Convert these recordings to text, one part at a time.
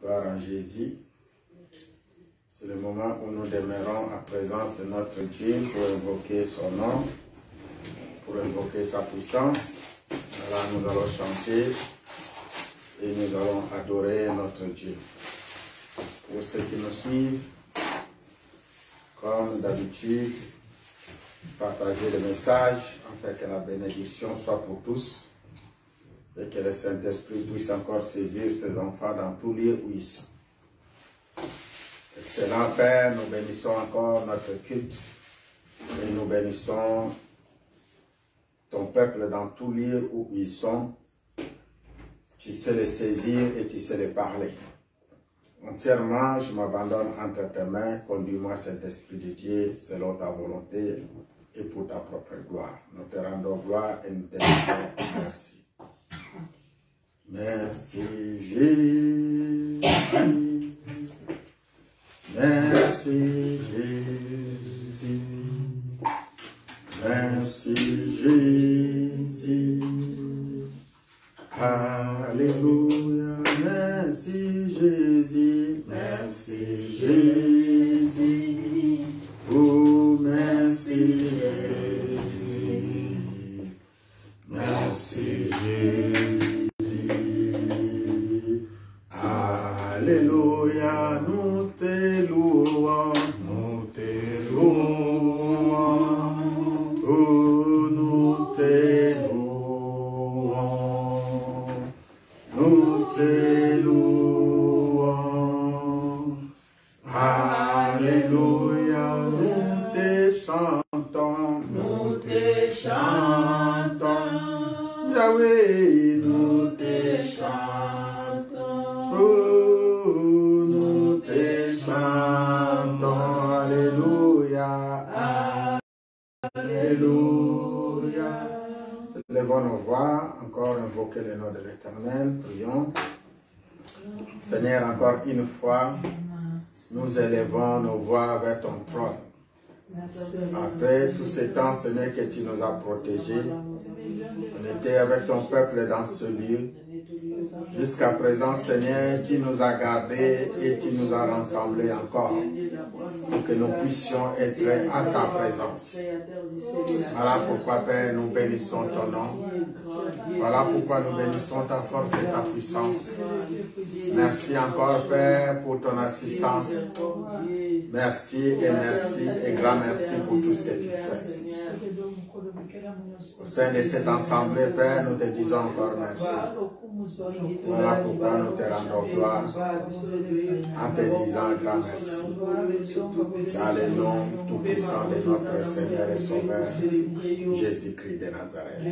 Gloire à Jésus. C'est le moment où nous demeurons en présence de notre Dieu pour invoquer son nom, pour invoquer sa puissance. Alors nous allons chanter et nous allons adorer notre Dieu. Pour ceux qui nous suivent, comme d'habitude, partagez le message afin que la bénédiction soit pour tous et que le Saint-Esprit puisse encore saisir ses enfants dans tous lieux où ils sont. Excellent Père, nous bénissons encore notre culte et nous bénissons ton peuple dans tous lieux où ils sont. Tu sais les saisir et tu sais les parler. Entièrement, je m'abandonne entre tes mains. Conduis-moi, Saint-Esprit de Dieu, selon ta volonté et pour ta propre gloire. Nous te rendons gloire et nous te disons merci. Merci Jésus. Merci Jésus. Merci Jésus. Alléluia. Merci Jésus. Merci Jésus. Oh, merci Jésus. Merci Jésus. Alléluia. Nous te louons. Nous te louons. Oh, nous te louons. Nous te louons. Alléluia, nous te chantons. Nous te chantons. Yahweh, nous te chantons. Oh, nous te chantons. Alléluia. Alléluia. Levons nos voix, encore invoquer le nom de l'Éternel, prions. Seigneur, encore une fois, nous élevons nos voix vers ton trône. Après tout ce temps, Seigneur, que tu nous as protégés, on était avec ton peuple dans ce lieu. Jusqu'à présent, Seigneur, tu nous as gardés et tu nous as rassemblés encore pour que nous puissions être à ta présence. Voilà pourquoi, Père, nous bénissons ton nom. Voilà pourquoi nous bénissons ta force et ta puissance. Merci encore, Père, pour ton assistance. Merci et grand merci pour tout ce que tu fais. Au sein de cette assemblée, Père, nous te disons encore merci. Voilà pourquoi nous te rendons gloire en te disant grand merci. Dans le nom tout-puissant de notre Seigneur et Sauveur, Jésus-Christ de Nazareth.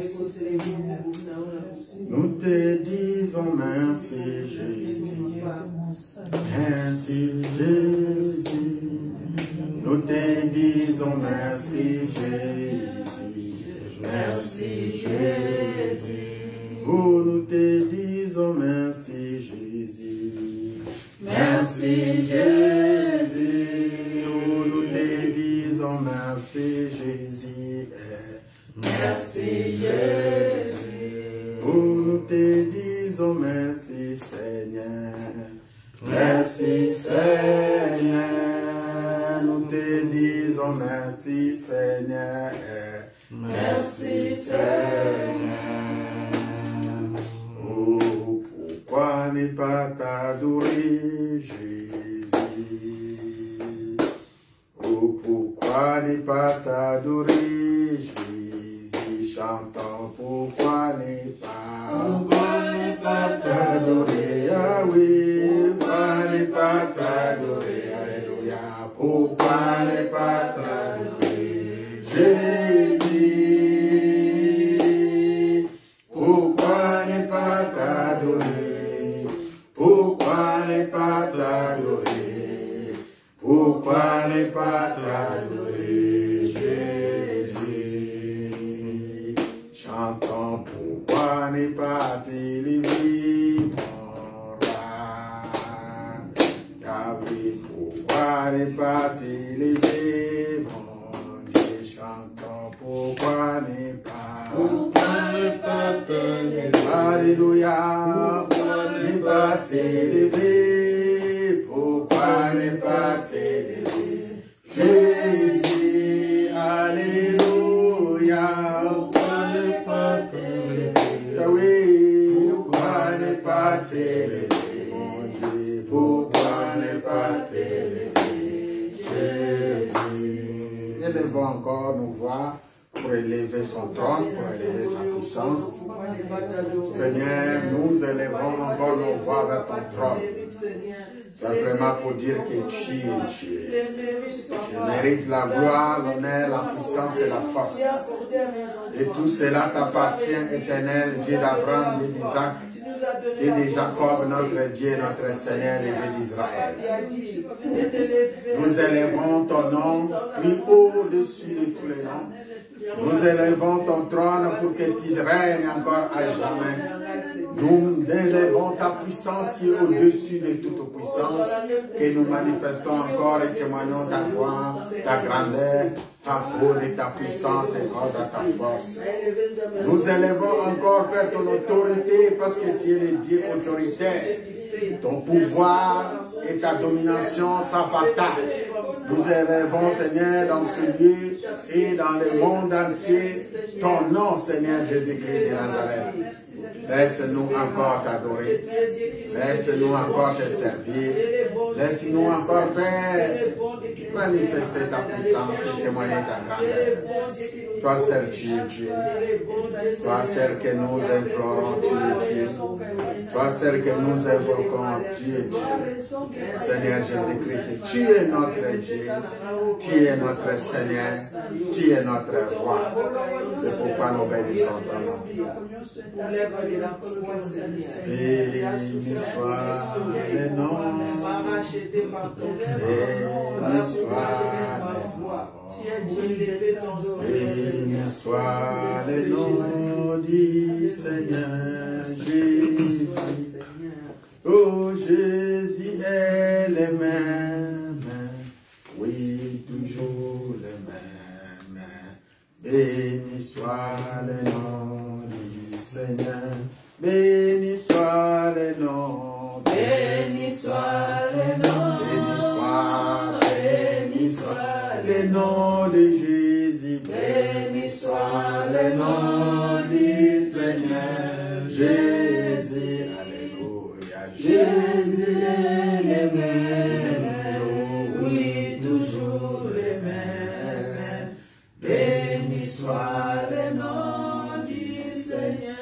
Nous te disons merci, Jésus. Merci, Jésus. Nous te disons merci, Jésus. Merci, Jésus. Oh, nous te disons merci, Jésus. Merci, Jésus. Oh, nous te disons merci, Jésus. Merci, Jésus. Oh, nous te disons merci, Seigneur. Merci, Seigneur. Nous te disons merci, Seigneur. Merci, Seigneur. Oh, pourquoi ne pas t'adorer, Jésus? Oh, pourquoi ne pas t'adorer, Jésus? Chantons, pourquoi ne pas t'adorer, Yahweh? Pourquoi ne pas t'adorer, Alléluia? Pourquoi ne pas t'adorer, Jésus? Pourquoi ne pas t'adorer? Pourquoi ne pas t'adorer? Pourquoi ne pas t'adorer, Jésus? Chantons, pourquoi ne pas t'élever, mon roi? Yahweh, pourquoi ne pas t'élever, mon Dieu? Chantons, pourquoi ne pas t'élever? Alléluia. Pourquoi ne pas t'élever? Pourquoi ne pas t'élever? Jésus, alléluia. Pourquoi ne pas t'élever? Oui, pourquoi ne pas t'élever, mon Dieu? Pourquoi ne pas t'élever, Jésus? Élevons encore nos voix pour élever son trône, pour élever sa puissance. Seigneur, nous élevons encore nos voix vers ton trône. Simplement pour dire que tu es Dieu. Tu mérites la gloire, l'honneur, la puissance et la force. Et tout cela t'appartient, éternel, Dieu d'Abraham, Dieu d'Isaac, Dieu de Jacob, notre Dieu, notre Seigneur, le Dieu d'Israël. Nous élevons ton nom plus haut au-dessus de tous les noms. Nous élevons ton trône pour que tu règnes encore à jamais. Nous élevons ta puissance qui est au-dessus de toute puissance, que nous manifestons encore et témoignons ta gloire, ta grandeur, ta haute et ta puissance et ta force. Nous élevons encore, Père, ton autorité parce que tu es le Dieu autoritaire. Ton pouvoir et ta domination sans partage. Nous élevons, Seigneur, dans ce lieu et dans le monde entier, ton nom, Seigneur Jésus-Christ de Nazareth. Laisse-nous encore t'adorer. Laisse-nous encore te servir. Laisse-nous encore, Père, manifester ta puissance et témoigner ta grandeur. Toi seul, tu es Dieu. Toi seul que nous implorons, tu es Dieu. Toi seul que nous invoquons, tu es Dieu. Seigneur Jésus-Christ, tu es notre Dieu. Tu es notre Seigneur. Tu es notre roi. C'est pourquoi nous bénissons ton nom. Béni soit le nom. Béni soit béni soit le nom du Seigneur Jésus. Oh, Jésus est le même, oui, toujours le même. Béni soit le nom du Seigneur, béni soit le nom, béni soit le nom, béni soit le nom de Jésus, béni soit le nom du Seigneur Jésus. Alléluia, Jésus est le même, oui, toujours le même. Béni soit le nom du Seigneur.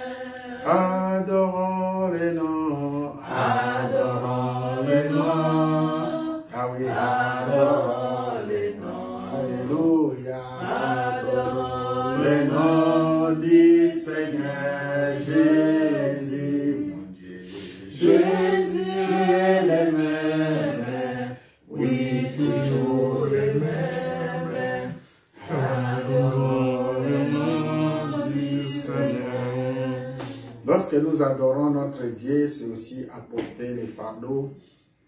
Adorons le nom, adorons le nom. Ah oui, adorons le nom. Alléluia, adorons le nom du Seigneur Jésus, mon Dieu. Jésus, tu es le même, oui, toujours le même. Adorons le nom du Seigneur. Lorsque nous adorons notre Dieu, c'est aussi apporter les fardeaux,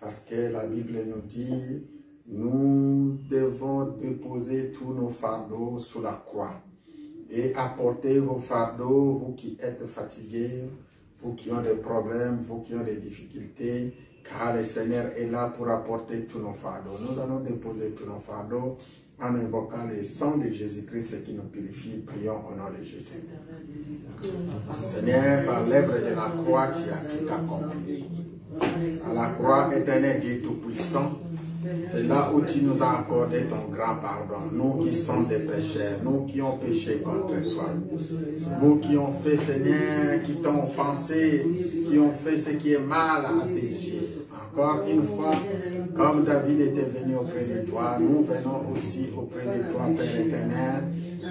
parce que la Bible nous dit, nous devons déposer tous nos fardeaux sous la croix et apporter vos fardeaux, vous qui êtes fatigués, vous qui ont des problèmes, vous qui ont des difficultés, car le Seigneur est là pour apporter tous nos fardeaux. Nous allons déposer tous nos fardeaux en invoquant le sang de Jésus-Christ qui nous purifie. Prions au nom de Jésus. Seigneur, par l'œuvre de la croix, tu as tout accompli. À la croix, éternel Dieu Tout-Puissant, c'est là où tu nous as accordé ton grand pardon. Nous qui sommes des pécheurs, nous qui ont péché contre toi. Nous qui ont fait, Seigneur, qui t'ont offensé, qui ont fait ce qui est mal à tes yeux. Encore une fois, comme David était venu auprès de toi, nous venons aussi auprès de toi, Père éternel,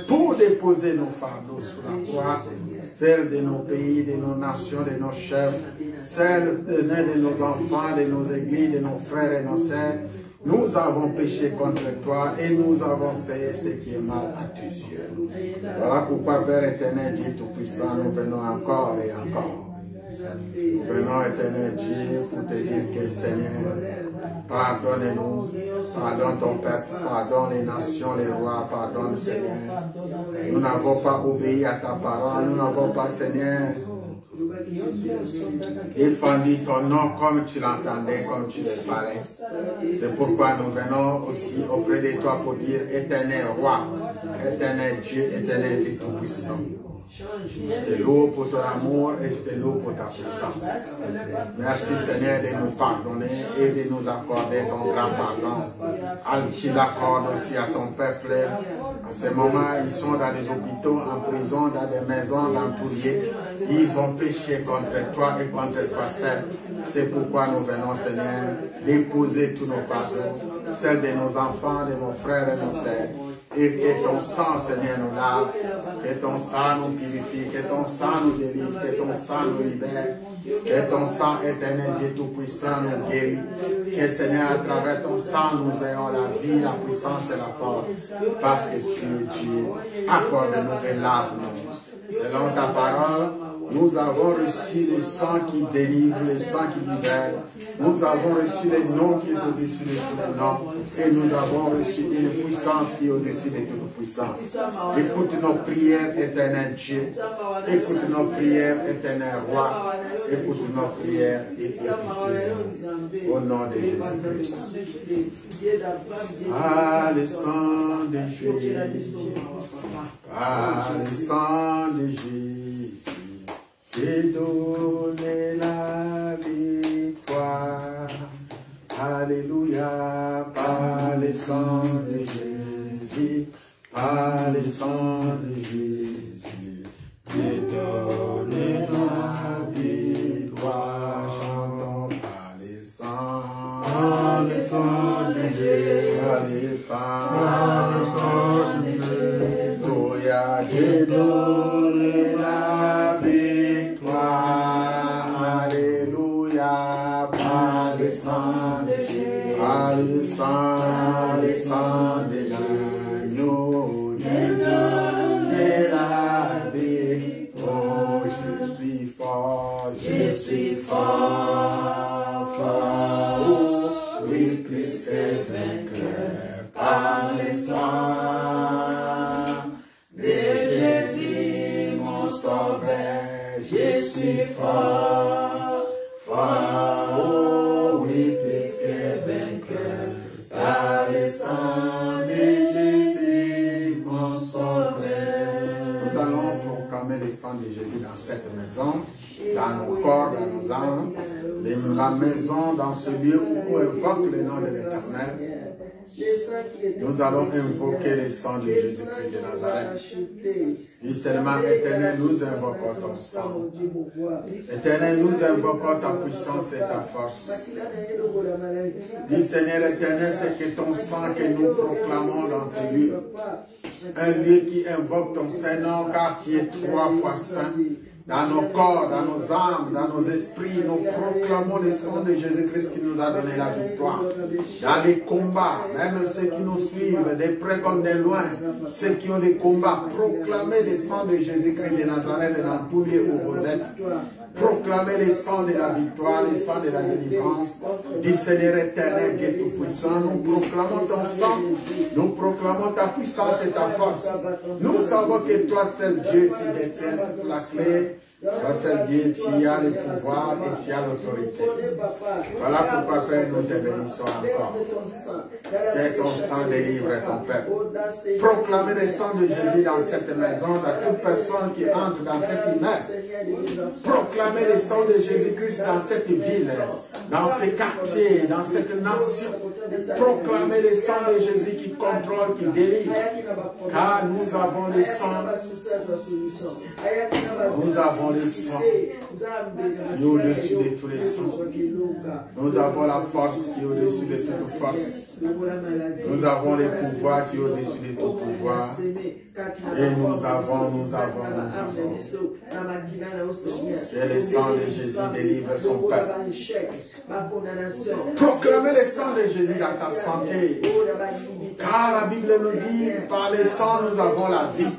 pour déposer nos fardeaux sous la croix, celles de nos pays, de nos nations, de nos chefs, celles de nos enfants, de nos églises, de nos frères et nos sœurs. Nous avons péché contre toi et nous avons fait ce qui est mal à tes yeux. Voilà pourquoi, Père éternel, Dieu Tout-Puissant, nous venons encore et encore. Nous venons, éternel Dieu, pour te dire que, Seigneur, pardonne-nous, pardonne ton peuple, pardonne les nations, les rois, pardonne, Seigneur. Nous n'avons pas obéi à ta parole, nous n'avons pas, Seigneur, Défendis ton nom comme tu l'entendais, comme tu le fallais. C'est pourquoi nous venons aussi auprès de toi pour dire éternel roi, éternel Dieu, éternel Dieu tout-puissant. Je te loue pour ton amour et je te loue pour ta puissance. Merci Seigneur de nous pardonner et de nous accorder ton grand pardon. Tu l'accordes aussi à ton peuple. À ce moment, ils sont dans des hôpitaux, en prison, dans des maisons, dans tous lieux. Ils ont péché contre toi et contre toi seul. C'est pourquoi nous venons, Seigneur, déposer tous nos fardeaux, celles de nos enfants, de nos frères et nos sœurs. Et que ton sang, Seigneur, nous lave, que ton sang nous purifie, que ton sang nous délivre, que ton sang nous libère, que ton sang éternel, Dieu Tout-Puissant, nous guérit. Que, Seigneur, à travers ton sang, nous ayons la vie, la puissance et la force, parce que tu es Dieu. Accorde-nous et lave-nous. Selon ta parole, nous avons reçu le sang qui délivre, le sang qui libère. Nous avons reçu les noms qui est au-dessus de tous les noms. Et nous avons reçu une puissance qui est au-dessus de toute puissance. Écoute nos prières, éternel Dieu. Écoute nos prières, éternel Roi. Écoute nos prières et écoute. Au nom de Jésus-Christ. Ah, le sang de Jésus. Ah, le sang de Jésus. J'ai donné la victoire. Alléluia, par le sang de Jésus, par le sang de Jésus. J'ai donné la victoire. Chantons par le sang de Jésus, par le sang de Jésus. Alléluia, j'ai donné la victoire. Alléluia, par le sang de Jésus, par le sang de l'agneau, j'ai donné la victoire. Je suis fort, fort, oh, oui, plus que vainqueur, par le sang de Jésus, mon sauveur. Je suis fort, oh oui, plus que vainqueur, par le sang de Jésus, mon sauveur. Nous allons proclamer le sang de Jésus dans cette maison, dans nos corps, dans nos âmes, la maison, dans ce lieu où on invoque le nom de l'Éternel. Nous allons invoquer le sang de Jésus-Christ de Nazareth. Dis seulement, Éternel, nous invoquons ton sang. Éternel, nous invoquons ta puissance et ta force. Dis Seigneur éternel, c'est que ton sang que nous proclamons dans ce lieu. Un lieu qui invoque ton Saint-Nom, car tu es 3 fois saint. Dans nos corps, dans nos âmes, dans nos esprits, nous proclamons le sang de Jésus-Christ qui nous a donné la victoire. Dans les combats, même ceux qui nous suivent, de près comme de loin, ceux qui ont des combats, proclamez le sang de Jésus-Christ de Nazareth dans tous lieux où vous êtes. Proclamez le sang de la victoire, le sang de la délivrance. Dis Seigneur éternel, Dieu Tout-Puissant, nous proclamons ton sang, nous proclamons ta puissance et ta force. Nous savons que toi seul Dieu, tu détiens toute la clé. Toi seul Dieu, tu as le pouvoir et tu as l'autorité. Voilà pourquoi Père, nous te bénissons encore. Que ton sang délivre ton peuple. Proclamez le sang de Jésus dans cette maison, dans toute personne qui entre dans cette immeuble. Proclamez le sang de Jésus-Christ dans cette ville, dans ces quartiers, dans cette nation. Proclamez le sang de Jésus qui contrôle, qui délivre. Car nous avons le sang. Nous avons le sang qui est au-dessus de tous les sangs. Nous avons la force qui est au-dessus de toute force. Nous avons le pouvoir qui est au-dessus de tout pouvoir. Et nous avons. Et le sang de Jésus délivre son peuple. Proclamez le sang de Jésus dans ta santé. Car la Bible nous dit, par le sang nous avons la vie.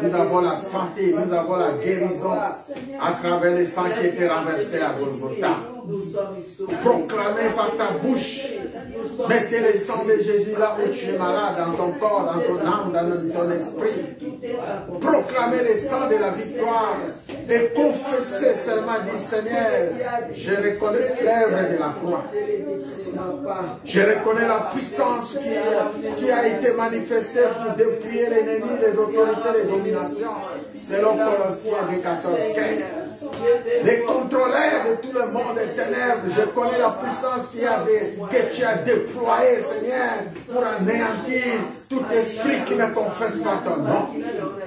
Nous avons la santé, nous avons la guérison à travers le sang qui était renversé à Golgotha. Proclamez par ta bouche. Mettez le sang de Jésus là où tu es malade, dans ton corps, dans ton âme, dans ton esprit. Proclamez le sang de la victoire. Et confessez seulement, dit Seigneur, je reconnais l'œuvre de la croix. Je reconnais la puissance qui a été manifestée pour dépouiller l'ennemi, les autorités, les dominations. Selon Colossiens 14:15. Les contrôleurs de tout le monde des ténèbres, je connais la puissance que tu as déployée, Seigneur, pour anéantir tout esprit qui ne confesse pas ton nom.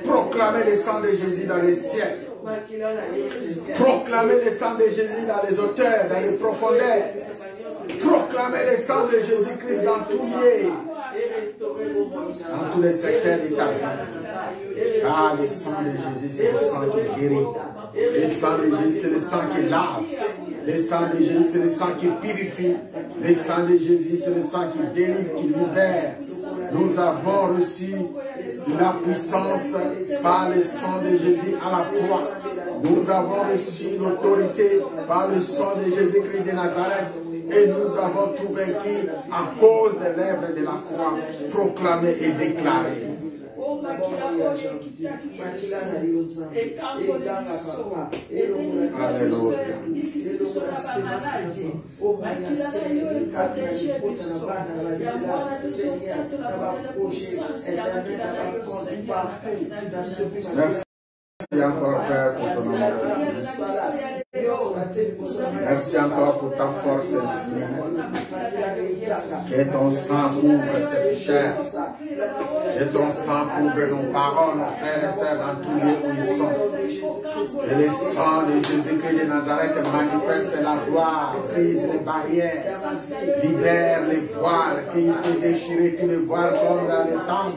Proclamez le sang de Jésus dans les cieux. Proclamez le sang de Jésus dans les hauteurs, dans les profondeurs. Proclamez le sang de Jésus-Christ dans tout lieu, dans tous les secteurs de ta vie. Ah, le sang de Jésus, c'est le sang qui guérit. Le sang de Jésus, c'est le sang qui lave. Le sang de Jésus, c'est le sang qui purifie. Le sang de Jésus, c'est le sang qui délivre, qui libère. Nous avons reçu la puissance par le sang de Jésus à la croix. Nous avons reçu l'autorité par le sang de Jésus-Christ de Nazareth. Et nous avons tout vaincu à cause de l'œuvre de la croix, proclamée et déclarée. Alléluia. Merci encore, Père, pour ton amour. Merci encore pour ta force infinie. Que ton sang ouvre cette chair. Que ton sang ouvre nos paroles, nos frères et sœurs, dans tous les lieux où ils sont. Que le sang de Jésus-Christ de Nazareth manifeste la gloire, brise les barrières, libère les voiles, qu'il fait déchirer tous les voiles comme dans les temps.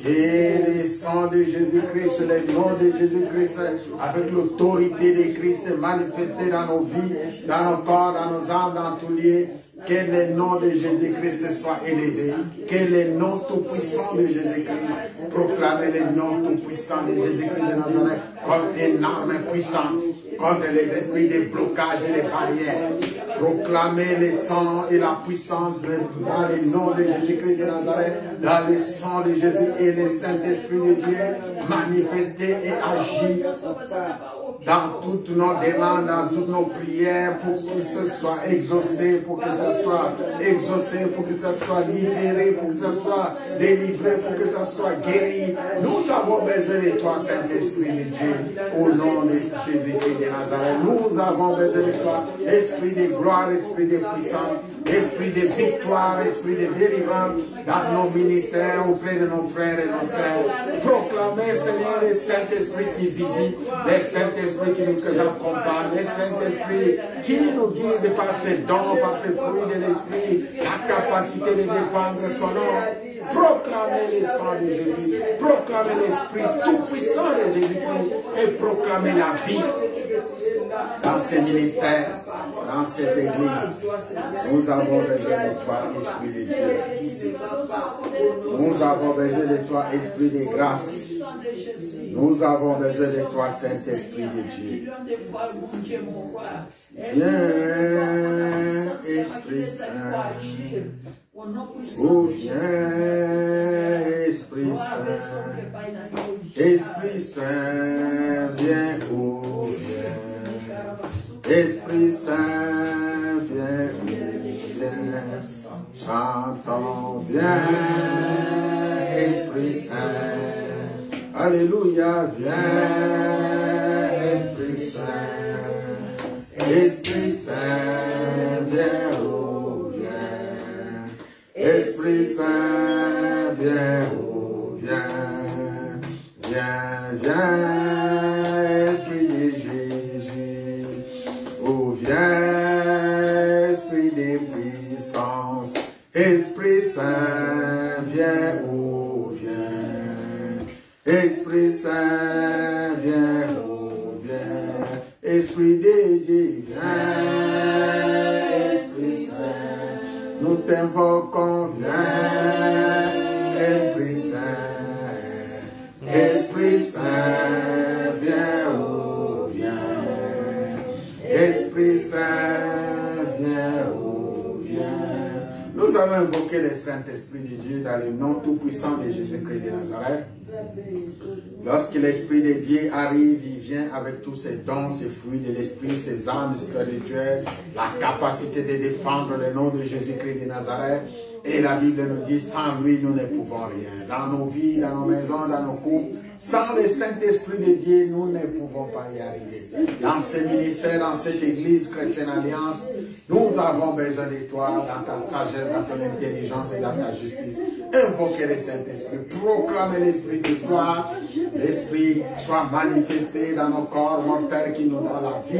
Et le sang de Jésus-Christ, le nom de Jésus-Christ, avec l'autorité de Christ manifesté dans nos vies, dans nos corps, dans nos âmes, dans tous lieux. Que le nom de Jésus-Christ soit élevé. Que le nom tout-puissant de Jésus-Christ, proclamer le nom tout-puissant de Jésus-Christ de Nazareth comme une arme puissante contre les esprits de blocage et les barrières. Proclamer le sang et la puissance dans le nom de Jésus-Christ de Nazareth, dans le sang de Jésus et le Saint-Esprit de Dieu, manifester et agir dans toutes nos demandes, dans toutes nos prières, pour que ce soit exaucé, pour que ce soit exaucé, pour que ce soit libéré, pour que ce soit délivré, pour que ce soit guéri. Nous avons besoin de toi, Saint-Esprit de Dieu, au nom de Jésus-Christ de Nazareth. Nous avons besoin de toi, Esprit de gloire, Esprit de puissance, Esprit de victoire, Esprit de délivrance, dans nos ministères, auprès de nos frères et nos sœurs. Proclamer, Seigneur, le Saint-Esprit qui visite, le Saint-Esprit qui nous accompagne, le Saint-Esprit qui nous guide par ses dons, par ses fruits de l'Esprit, la capacité de défendre son nom. Proclamer le sang de Jésus, proclamer l'Esprit tout-puissant de Jésus-Christ et proclamer la vie dans ces ministères, dans cette église. Nous avons besoin de toi, Esprit de Dieu. Nous avons besoin de toi, Esprit de grâce. Nous avons besoin de toi, Saint-Esprit de Dieu. Viens, Esprit Saint. Oh, viens, Esprit Saint. Esprit Saint, viens, oh, viens. Esprit Saint, viens, oh, viens. Chantons, viens, Esprit Saint. Alléluia, viens, Esprit Saint. Esprit Saint, viens, oh, viens. Esprit Saint, viens, oh, viens. Viens, viens, Esprit de Jésus. Oh, viens, Esprit de puissance. Esprit Saint, viens, oh, viens. Esprit Saint, viens, oh, viens. Esprit de Dieu, viens. Esprit Saint, nous t'invoquons, viens. Esprit Saint, Esprit Saint, viens, oh, viens. Esprit Saint, allons invoquer le Saint-Esprit de Dieu dans le nom tout-puissant de Jésus-Christ de Nazareth. Lorsque l'Esprit de Dieu arrive, il vient avec tous ses dons, ses fruits de l'Esprit, ses âmes spirituelles, la capacité de défendre le nom de Jésus-Christ de Nazareth. Et la Bible nous dit, sans lui, nous ne pouvons rien. Dans nos vies, dans nos maisons, dans nos couples, sans le Saint-Esprit de Dieu, nous ne pouvons pas y arriver. Dans ce ministère, dans cette Église chrétienne alliance, nous avons besoin de toi, dans ta sagesse, dans ton intelligence et dans ta justice. Invoquez le Saint-Esprit, proclamez l'Esprit de gloire. L'Esprit soit manifesté dans nos corps mortels qui nous donnent la vie.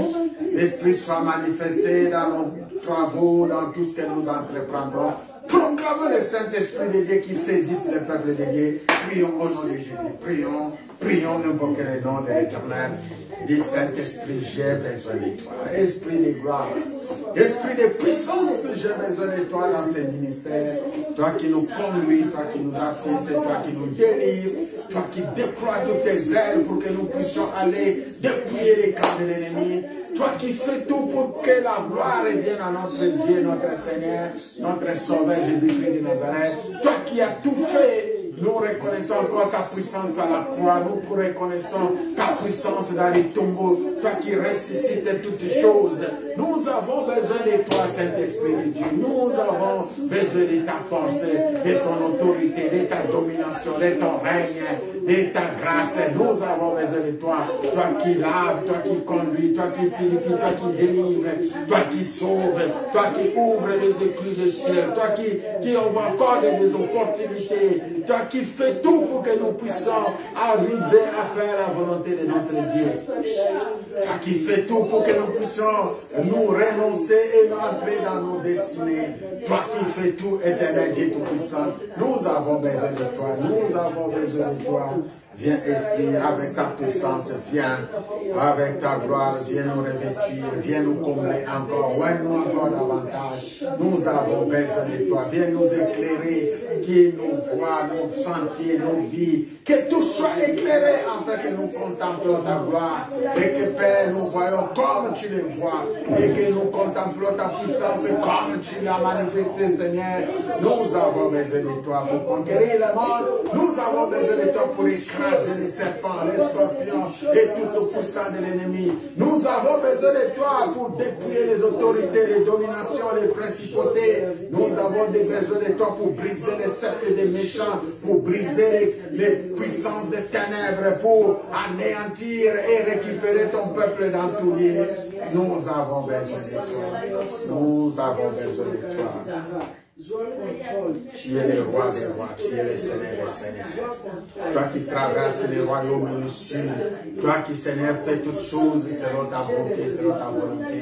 L'Esprit soit manifesté dans nos travaux, dans tout ce que nous entreprendrons. Proclamons le Saint-Esprit de Dieu qui saisisse le peuple de Dieu. Prions au nom de Jésus. Prions, prions, invoquons le nom de l'Éternel. Dis Saint-Esprit, j'ai besoin de toi. Esprit de gloire, esprit de puissance, j'ai besoin de toi dans ce ministère. Toi qui nous conduis, toi qui nous assistes, toi qui nous délivres, toi qui déploies toutes tes ailes pour que nous puissions aller dépouiller les camps de l'ennemi. Toi qui fais tout pour que la gloire revienne à notre Dieu, notre Seigneur, notre Sauveur Jésus-Christ de Nazareth. Toi qui as tout fait, nous reconnaissons encore ta puissance à la croix. Nous reconnaissons ta puissance dans les tombeaux. Toi qui ressuscites toutes choses. Nous avons besoin de toi, Saint-Esprit de Dieu. Nous avons besoin de ta force, de ton autorité, de ta domination, de ton règne, de ta grâce. Nous avons besoin de toi. Toi qui laves, toi qui conduis, toi qui purifie, toi qui délivre, toi qui sauve, toi qui ouvre les écluses du ciel, toi qui envoie encore des opportunités, toi qui fais tout pour que nous puissions arriver à faire la volonté de notre Dieu. Toi qui fais tout pour que nous puissions nous renoncer et entrer dans nos destinées. Toi qui fais tout, éternel Dieu tout-puissant. Nous avons besoin de toi. Nous avons besoin de toi. Viens, Esprit, avec ta puissance, viens, avec ta gloire, viens nous revêtir, viens nous combler encore, ouais, nous encore davantage. Nous avons besoin de toi, viens nous éclairer, qui nous voit, nos sentiers, nos vies, que tout soit éclairé afin que nous contemplons ta gloire et que, Père, nous voyons comme tu le vois et que nous contemplons ta puissance comme tu l'as manifesté, Seigneur. Nous avons besoin de toi pour conquérir le monde, nous avons besoin de toi pour écraser les serpents, les scorpions et tout puissant de l'ennemi. Nous avons besoin de toi pour dépouiller les autorités, les dominations, les principautés. Nous avons besoin de toi pour briser les cercles des méchants, pour briser les puissances des ténèbres, pour anéantir et récupérer ton peuple dans tout lieu. Nous avons besoin de toi. Nous avons besoin de toi. Tu es le roi des rois, tu es le Seigneur des seigneurs. Toi qui traverses les royaumes et le sud, toi qui, Seigneur, fais toutes choses selon ta bonté, selon ta volonté.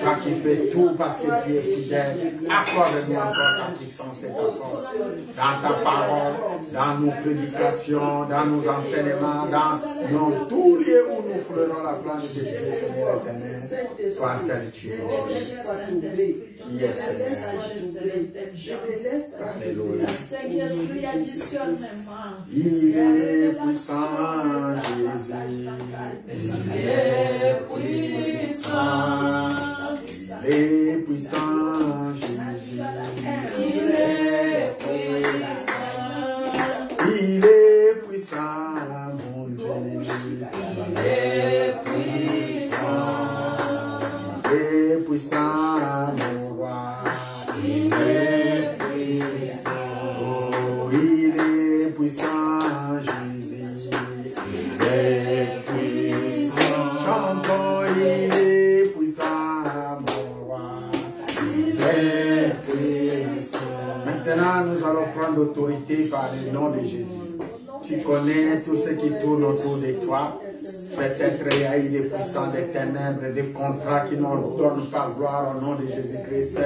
Toi qui fais tout parce que tu es fidèle. Accorde-nous encore ta puissance et ta force. Dans ta parole, dans nos prédications, dans nos enseignements, dans tous les lieux où nous frôlerons la planche de Dieu, Seigneur éternel. Toi seul tu es Dieu. Tu es Seigneur. Alléluia. Il est puissant, Jésus. Il est puissant. Il est puissant, Jésus. Il est puissant. Il est puissant, mon Dieu. Il est puissant. Il est puissant, mon roi. Il est puissant, oh, il est puissant, Jésus, il est puissant. Chantons, il est puissant, mon roi, il est puissant. Maintenant, nous allons prendre l'autorité par le nom de Jésus. Tu connais tout ce qui tourne autour de toi. Peut-être il y a eu des puissants des ténèbres, des contrats qui ne donnent pas gloire au nom de Jésus-Christ.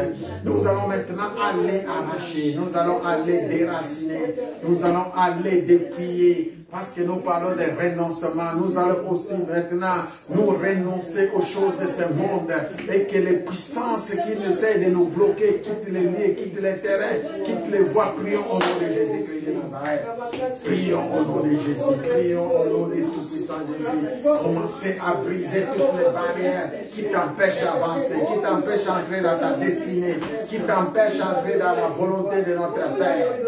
Nous allons maintenant aller arracher, nous allons aller déraciner, nous allons aller dépouiller parce que nous parlons de renoncement. Nous allons aussi maintenant nous renoncer aux choses de ce monde et que les puissances qui essaient de nous bloquer quittent les lieux, quittent les terrains, quittent les voies. Prions au nom de Jésus-Christ de Nazareth. Prions au nom de Jésus. Prions au nom de tout-puissant Jésus. Commencez à briser toutes les barrières qui t'empêchent d'avancer, qui t'empêchent d'entrer dans ta destinée, qui t'empêchent d'entrer dans la volonté de notre Père.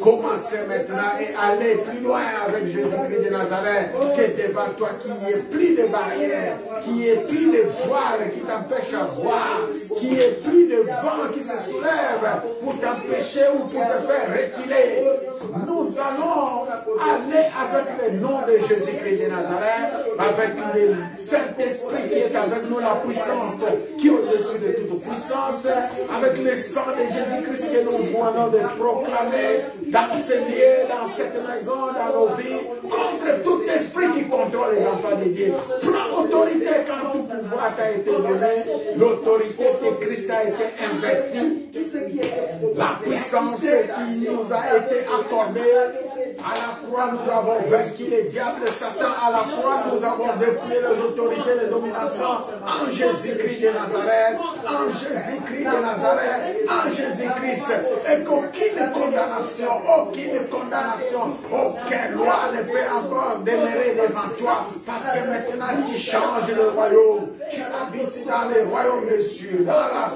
Commencez maintenant et allez plus loin avec Jésus-Christ de Nazareth, que devant toi qu'il n'y ait plus de barrières, qu'il n'y ait plus de voiles qui t'empêchent à voir, qu'il n'y ait plus de vent qui se soulève pour t'empêcher ou pour te faire reculer. Nous allons aller avec le nom de Jésus-Christ de Nazareth, avec le Saint-Esprit qui est avec nous, la puissance qui est au-dessus de toute puissance, avec le sang de Jésus-Christ que nous venons de proclamer dans ce lieu, dans cette maison, dans nos vies, contre tout esprit qui contrôle les enfants de Dieu. Prends autorité quand tout pouvoir t'a été donné, l'autorité de Christ a été investie, la puissance qui nous a été accordée. À la croix, nous avons vaincu les diables, Satan. À la croix, nous avons déplié les autorités de domination en Jésus-Christ de Nazareth, en Jésus-Christ de Nazareth, en Jésus-Christ. Et qu'aucune condamnation, aucune loi ne peut encore demeurer devant toi. Parce que maintenant, tu changes le royaume. Tu habites dans le royaume des cieux, dans la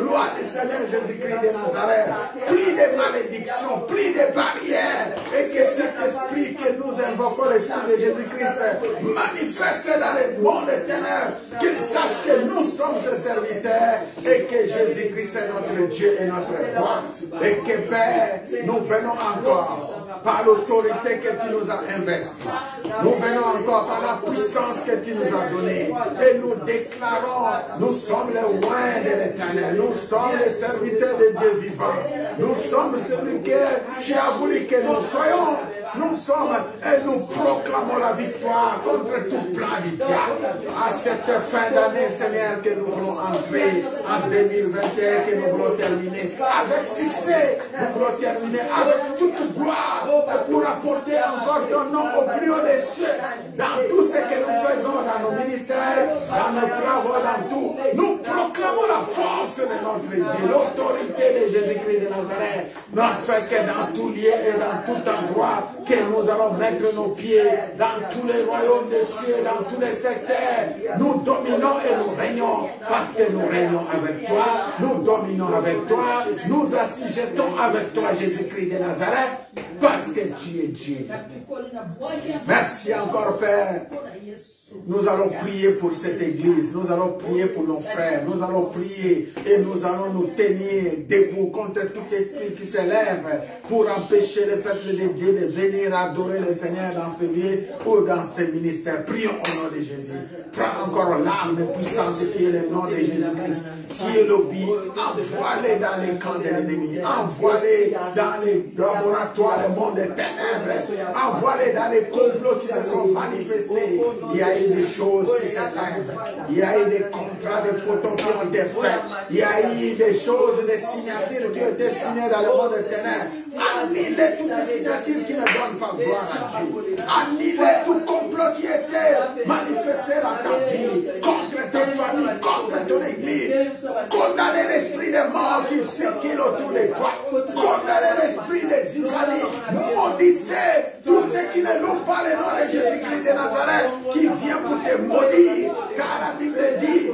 loi du Seigneur Jésus-Christ de Nazareth. Plus de malédictions, plus de barrières. Et que cet esprit que nous invoquons, l'esprit de Jésus-Christ, manifeste dans le monde des ténèbres, qu'il sache que nous sommes ses serviteurs et que Jésus-Christ est notre Dieu et notre roi. Et que Père, nous venons encore par l'autorité que tu nous as investie. Nous venons encore par la puissance que tu nous as donnée. Et nous déclarons, nous sommes les rois de l'Éternel. Nous sommes les serviteurs de Dieu vivant. Nous sommes celui que tu as voulu que nous soyons. Nous sommes et nous proclamons la victoire contre tout plan du diable. À cette fin d'année, Seigneur, que nous voulons entrer en 2021, que nous voulons terminer avec succès. Nous voulons terminer avec toute gloire pour apporter encore ton nom au plus haut des cieux. Dans tout ce que nous faisons, dans nos ministères, dans nos travaux, dans tout, nous proclamons la force de notre Dieu, l'autorité de Jésus-Christ de Nazareth. Nous fait que dans tout lieu et dans tout endroit, que nous allons mettre nos pieds dans tous les royaumes des cieux, dans tous les secteurs. Nous dominons et nous régnons parce que nous régnons avec toi, nous dominons avec toi, nous assiégeons avec toi, Jésus-Christ de Nazareth, parce que tu es Dieu. Merci encore, Père. Nous allons prier pour cette église, nous allons prier pour nos frères, nous allons prier et nous allons nous tenir debout contre tout esprit qui s'élève pour empêcher le peuple de Dieu de venir adorer le Seigneur dans ce lieu ou dans ce ministère. Prions au nom de Jésus. Prends encore l'arme puissante qui est le nom de Jésus-Christ, qui est l'objet. Envoie-les dans les camps de l'ennemi, envoie-les dans les laboratoires, le monde des ténèbres, envoie-les dans les complots qui se sont manifestés. Il y a eu des choses qui s'élèvent, il y a eu des contrats de photos qui ont été faits, il y a eu des choses, des signatures qui ont été signées dans le monde des ténèbres. Annulez toutes les signatures qui ne donnent pas gloire à Dieu. Annulez tout complot qui était manifesté dans ta vie, contre ta famille, contre ton église. Condamnez l'esprit de mort qui circule autour de toi. Condamnez l'esprit des Israélites. Maudissez tous ceux qui ne louent pas le nom de Jésus-Christ de Nazareth, qui vient pour te maudire. Car la Bible dit,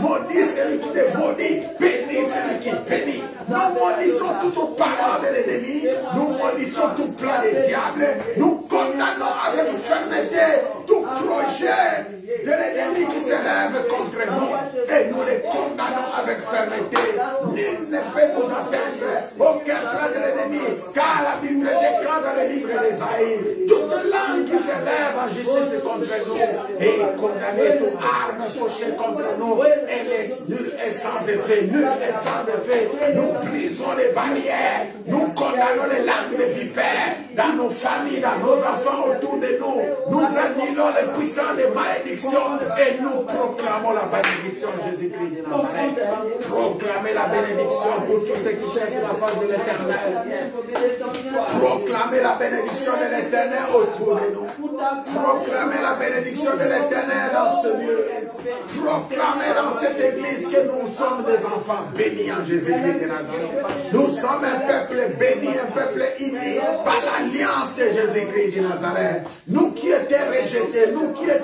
maudit celui qui te maudit, bénis celui qui bénit. Nous maudissons toute parole de l'ennemi, nous maudissons tout plan des diables, nous condamnons avec fermeté tout projet de l'ennemi qui s'élève contre nous et nous les condamnons avec fermeté. Nul ne peut nous atteindre, aucun plan de l'ennemi, car la Bible déclare dans le livre d'Ésaïe, toute langue qui s'élève en justice contre nous et condamner toute arme fauchée contre nous, elle est nulle et sans effet, nulle et sans effet. Nous brisons les barrières, nous condamnons les langues de vipères, dans nos familles, dans nos enfants autour de nous. Nous annulons les puissants des malédictions et nous proclamons la bénédiction de Jésus-Christ de Nazareth. Proclamez la bénédiction pour tous ceux qui cherchent la face de l'Éternel. Proclamez la bénédiction de l'Éternel autour de nous. Proclamez la bénédiction de l'Éternel dans ce lieu. Proclamez dans cette église que nous sommes des enfants bénis en Jésus-Christ de Nazareth. Nous sommes un peuple béni, un peuple uni par l'alliance de Jésus-Christ de Nazareth. Nous qui étions rejetés, nous qui étions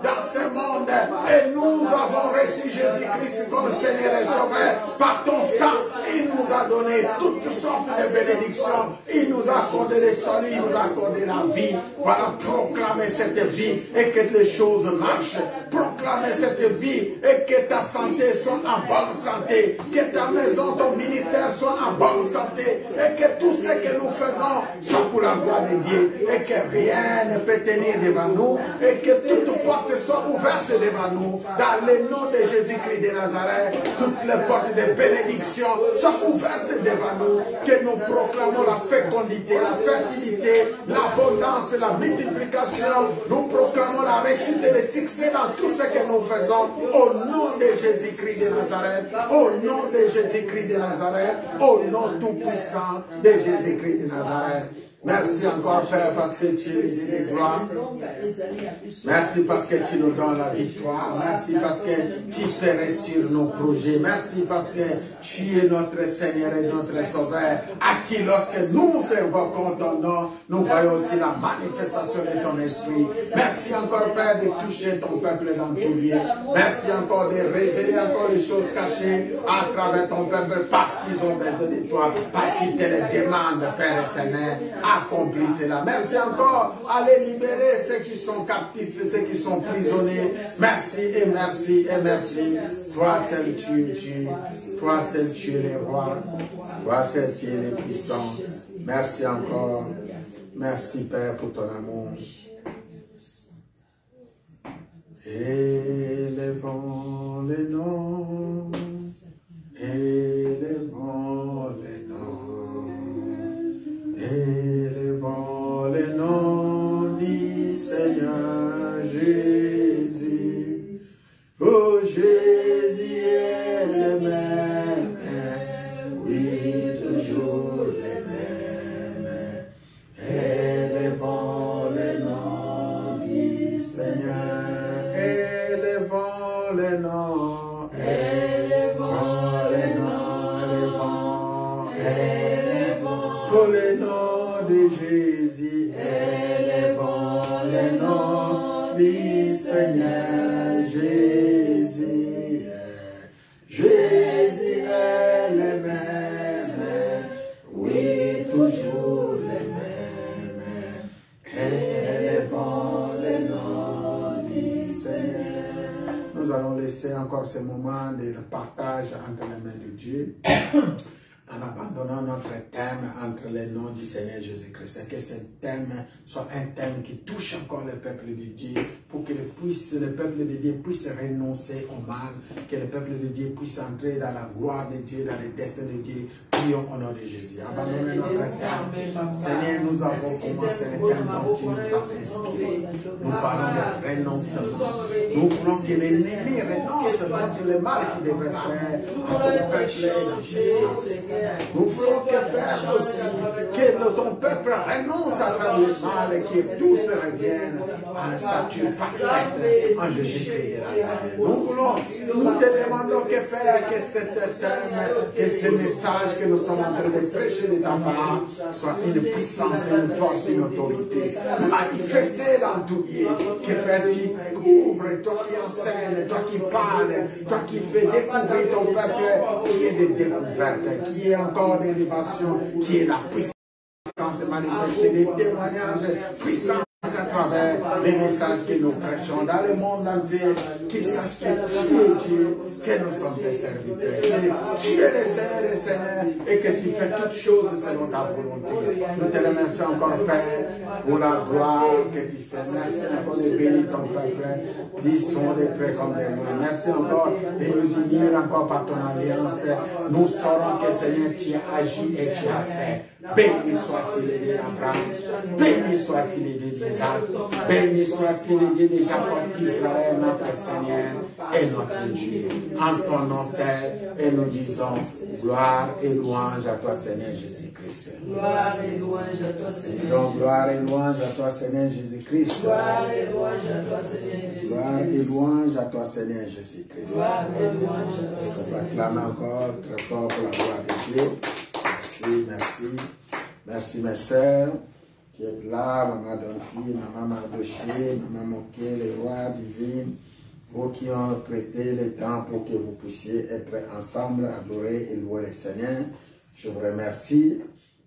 dans ce monde, et nous avons reçu Jésus-Christ comme Seigneur et Sauveur. Par ton sang, il nous a donné toutes sortes de bénédictions. Il nous a accordé le soleil, il nous a accordé la vie. Voilà, proclamer cette vie et que les choses marchent. Proclamer cette vie et que ta santé soit en bonne santé. Que ta maison, ton ministère soit en bonne santé. Et que tout ce que nous faisons soit pour la gloire de Dieu. Et que rien ne peut tenir devant nous. Et que toutes portes soient ouvertes devant nous. Dans le nom de Jésus-Christ de Nazareth, toutes les portes de bénédiction soient ouvertes devant nous. Que nous proclamons la fécondité, la fertilité, l'abondance, la multiplication. Nous proclamons la réussite et le succès dans tout ce que nous faisons. Au nom de Jésus-Christ de Nazareth. Au nom de Jésus-Christ de Nazareth. Au nom tout-puissant de Jésus-Christ de Nazareth. Merci encore, Père, parce que tu es de gloire. Merci parce que tu nous donnes la victoire. Merci parce que tu fais réussir nos projets. Merci parce que tu es notre Seigneur et notre Sauveur. À qui, lorsque nous invoquons ton nom, nous voyons aussi la manifestation de ton esprit. Merci encore, Père, de toucher ton peuple dans tout lieu. Merci encore de révéler encore les choses cachées à travers ton peuple parce qu'ils ont besoin de toi, parce qu'ils te les demandent, Père éternel. Accomplis cela. Merci encore. Allez libérer ceux qui sont captifs et ceux qui sont prisonniers. Merci et merci et merci. Toi seul tu es. Toi seul tu es le roi. Toi seul tu es le puissant. Merci encore. Merci Père pour ton amour. Élevons les noms. Élevons les noms. Élevons le nom du Seigneur Jésus. Oh, Jésus est le même, oui, toujours le même. Élevons le nom du Seigneur. Élevons le nom. Élevons le nom. Élevons le nom de Jésus, élevons le nom du Seigneur Jésus. Jésus est le même, oui, toujours le même. Élevons le nom du Seigneur. Nous allons laisser encore ce moment de partage entre les mains de Dieu. En abandonnant notre thème entre les noms du Seigneur Jésus-Christ, que ce thème soit un thème qui touche encore le peuple de Dieu, pour que le peuple de Dieu puisse renoncer au mal, que le peuple de Dieu puisse entrer dans la gloire de Dieu, dans le destin de Dieu. Prions au nom de Jésus. Abandonnons notre thème. Seigneur, nous avons commencé un thème dont tu nous as inspiré. Nous parlons de renoncement. Nous voulons que l'ennemi renonce contre le mal qu'il devrait faire à ton peuple et dans cette nation. Nous voulons que Père aussi, que ton peuple renonce à faire le mal et que tous reviennent à un statut parfait en Jésus-Christ de Nazareth. Nous te demandons que Père, que cette terme, que ce message que nous sommes en train de prêcher de ta part soit une puissance, une force, une autorité manifestée dans tout lieu. Que Père, tu couvres, toi qui enseignes, toi qui parles, toi qui fais découvrir ton peuple, qui est de découverte, qui est encore d'élévation, qui est la puissance manifestée, des témoignages puissants à travers les messages que nous prêchons dans le monde entier, qu'ils sachent que tu es Dieu, que nous sommes des serviteurs, que tu es le Seigneur des Seigneurs et que tu fais toutes choses selon ta volonté. Nous te remercions encore, Père, pour la gloire que tu fais. Merci encore de bénir ton peuple, qui sont des près comme des loin. Merci encore de nous unir encore par ton alliance. Nous saurons que Seigneur, tu as agi et tu as fait. Béni soit-il le Dieu d'Abraham, béni soit-il le Dieu d'Isaac, béni soit-il le Dieu de Jacob, Israël, notre Seigneur et notre Dieu. En ton nom, Seigneur, et nous disons gloire et louange à toi, Seigneur Jésus-Christ. Gloire et louange à toi, Seigneur. Disons gloire et louange à toi, Seigneur Jésus-Christ. Gloire et louange à toi, Seigneur Jésus-Christ. Gloire et louange à toi, Seigneur Jésus-Christ. Gloire et louange à toi, On Seigneur. va clamer encore très fort pour la gloire de Dieu. Merci, merci. Merci mes sœurs qui êtes là, Maman Donfi, Maman Mardoché, Maman Moké, les rois divines, vous qui ont prêté le temps pour que vous puissiez être ensemble, adorer et louer le Seigneur. Je vous remercie.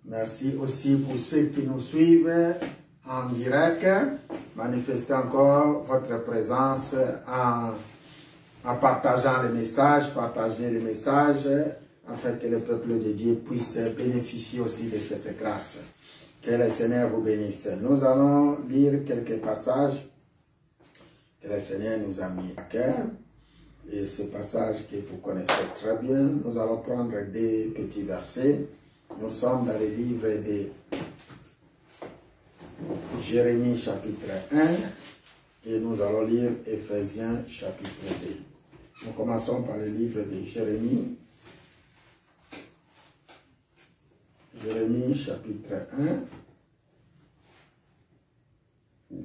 Merci aussi pour ceux qui nous suivent en direct. Manifestez encore votre présence en partageant les messages, partagez les messages, afin que le peuple de Dieu puisse bénéficier aussi de cette grâce. Que le Seigneur vous bénisse. Nous allons lire quelques passages que le Seigneur nous a mis à cœur. Et ces passages que vous connaissez très bien, nous allons prendre des petits versets. Nous sommes dans le livre de Jérémie chapitre 1 et nous allons lire Éphésiens chapitre 2. Nous commençons par le livre de Jérémie. Jérémie chapitre 1.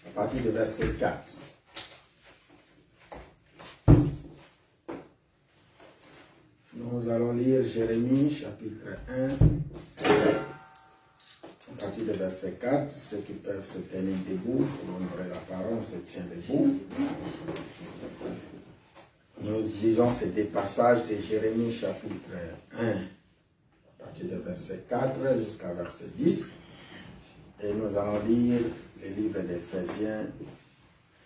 À partir du verset 4. Nous allons lire Jérémie chapitre 1. À partir du verset 4, ceux qui peuvent se tenir debout pour honorer la parole, on se tient debout. Nous lisons ces deux passages de Jérémie chapitre 1. À partir du verset 4 jusqu'à verset 10. Et nous allons lire le livre d'Éphésiens,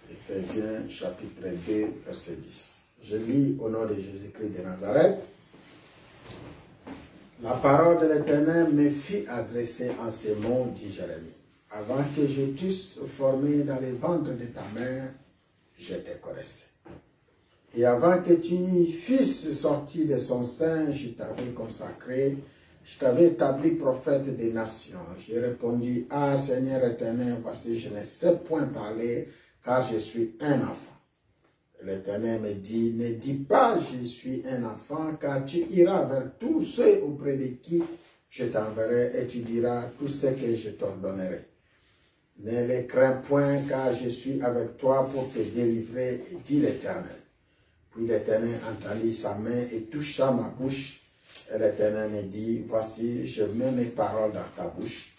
Éphésiens chapitre 2, verset 10. Je lis au nom de Jésus-Christ de Nazareth. La parole de l'Éternel me fit adresser en ces mots, dit Jérémie. Avant que je t'eusse formé dans les ventres de ta mère, je te connaissais. Et avant que tu fusses sorti de son sein, je t'avais consacré, je t'avais établi prophète des nations. J'ai répondu, ah Seigneur éternel, voici, je ne sais point parler, car je suis un enfant. L'Éternel me dit, ne dis pas, je suis un enfant, car tu iras vers tous ceux auprès de qui je t'enverrai, et tu diras tout ce que je t'ordonnerai. Ne les crains point, car je suis avec toi pour te délivrer, dit l'Éternel. Puis l'Éternel entendit sa main et toucha ma bouche. Et l'Éternel me dit, voici, je mets mes paroles dans ta bouche.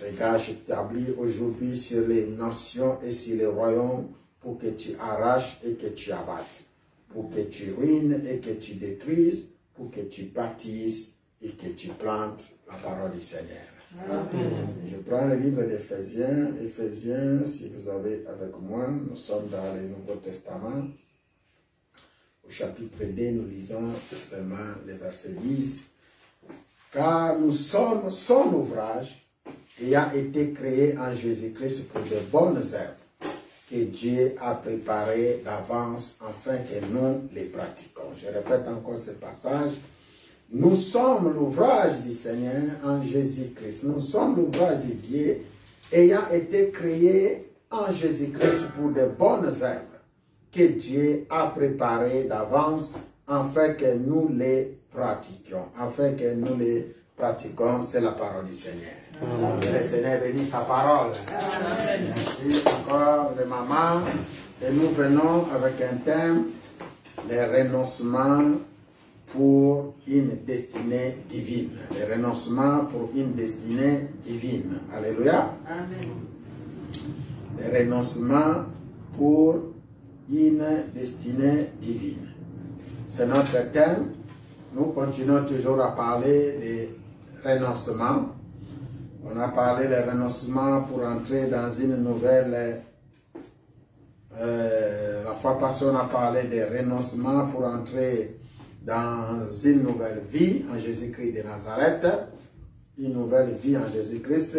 Regarde, je t'établis aujourd'hui sur les nations et sur les royaumes, pour que tu arraches et que tu abattes, pour que tu ruines et que tu détruises, pour que tu bâtisses et que tu plantes la parole du Seigneur. Amen. Je prends le livre d'Éphésiens. Éphésiens, si vous avez avec moi, nous sommes dans le Nouveau Testament. Au chapitre 2, nous lisons seulement le verset 10. Car nous sommes son ouvrage, ayant été créé en Jésus-Christ pour de bonnes œuvres, que Dieu a préparé d'avance afin que nous les pratiquons. Je répète encore ce passage. Nous sommes l'ouvrage du Seigneur en Jésus-Christ. Nous sommes l'ouvrage de Dieu ayant été créé en Jésus-Christ pour de bonnes œuvres que Dieu a préparé d'avance afin que nous les pratiquions. Afin que nous les pratiquons, c'est la parole du Seigneur. Amen. Que le Seigneur bénisse sa parole. Amen. Merci encore les mamans. Et nous venons avec un thème, les renoncements pour une destinée divine. Les renoncements pour une destinée divine. Alléluia. Amen. Les renoncements pour une destinée divine. C'est notre thème. Nous continuons toujours à parler des renoncements. On a parlé des renoncements pour entrer dans une nouvelle... la fois passée, on a parlé des renoncements pour entrer dans une nouvelle vie en Jésus-Christ de Nazareth. Une nouvelle vie en Jésus-Christ,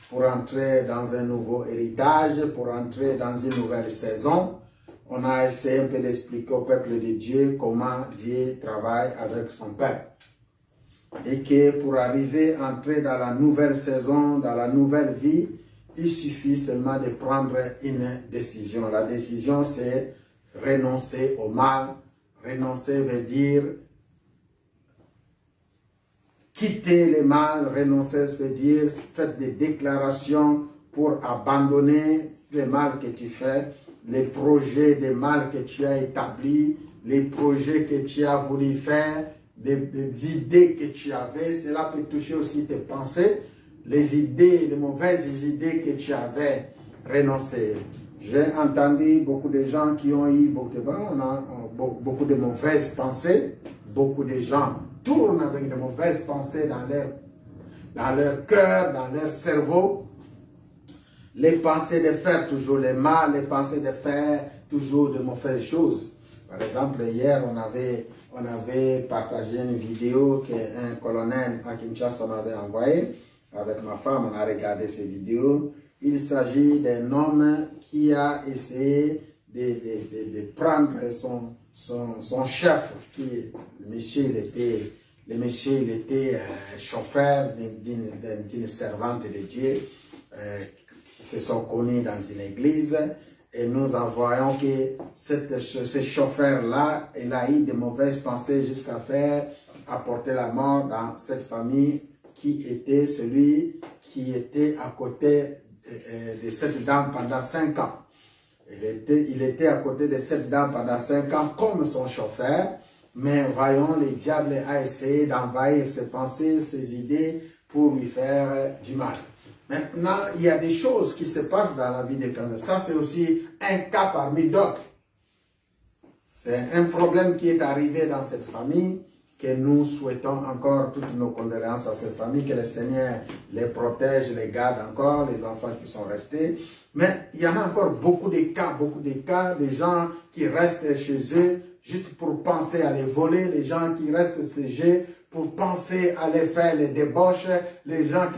pour entrer dans un nouveau héritage, pour entrer dans une nouvelle saison. On a essayé un peu d'expliquer au peuple de Dieu comment Dieu travaille avec son peuple. Et que pour arriver à entrer dans la nouvelle saison, dans la nouvelle vie, il suffit seulement de prendre une décision. La décision, c'est renoncer au mal. Renoncer veut dire quitter le mal. Renoncer veut dire faire des déclarations pour abandonner le mal que tu fais, les projets de mal que tu as établis, les projets que tu as voulu faire, des idées que tu avais. Cela peut toucher aussi tes pensées, les idées, les mauvaises idées que tu avais renoncées. J'ai entendu beaucoup de gens qui ont eu beaucoup de mauvaises pensées. Beaucoup de gens tournent avec de mauvaises pensées dans leur cœur, dans leur cerveau. Les pensées de faire toujours le mal, les pensées de faire toujours de mauvaises choses. Par exemple, hier, on avait partagé une vidéo qu'un colonel à Kinshasa m'avait envoyée. Avec ma femme, on a regardé ces vidéos. Il s'agit d'un homme qui a essayé de prendre son chef. Le monsieur, il était chauffeur d'une servante de Dieu qui se sont connus dans une église. Et nous en voyons que ce chauffeur-là, il a eu de mauvaises pensées jusqu'à faire apporter la mort dans cette famille qui était celui qui était à côté de cette dame pendant 5 ans. Il était à côté de cette dame pendant 5 ans comme son chauffeur, mais voyons, le diable a essayé d'envahir ses pensées, ses idées pour lui faire du mal. Maintenant, il y a des choses qui se passent dans la vie de quelqu'un. Ça, c'est aussi un cas parmi d'autres. C'est un problème qui est arrivé dans cette famille, que nous souhaitons encore toutes nos condoléances à cette famille, que le Seigneur les protège, les garde encore, les enfants qui sont restés. Mais il y en a encore beaucoup de cas, des gens qui restent chez eux juste pour penser à les voler, les gens qui restent chez eux pour penser à les faire les débauches, les gens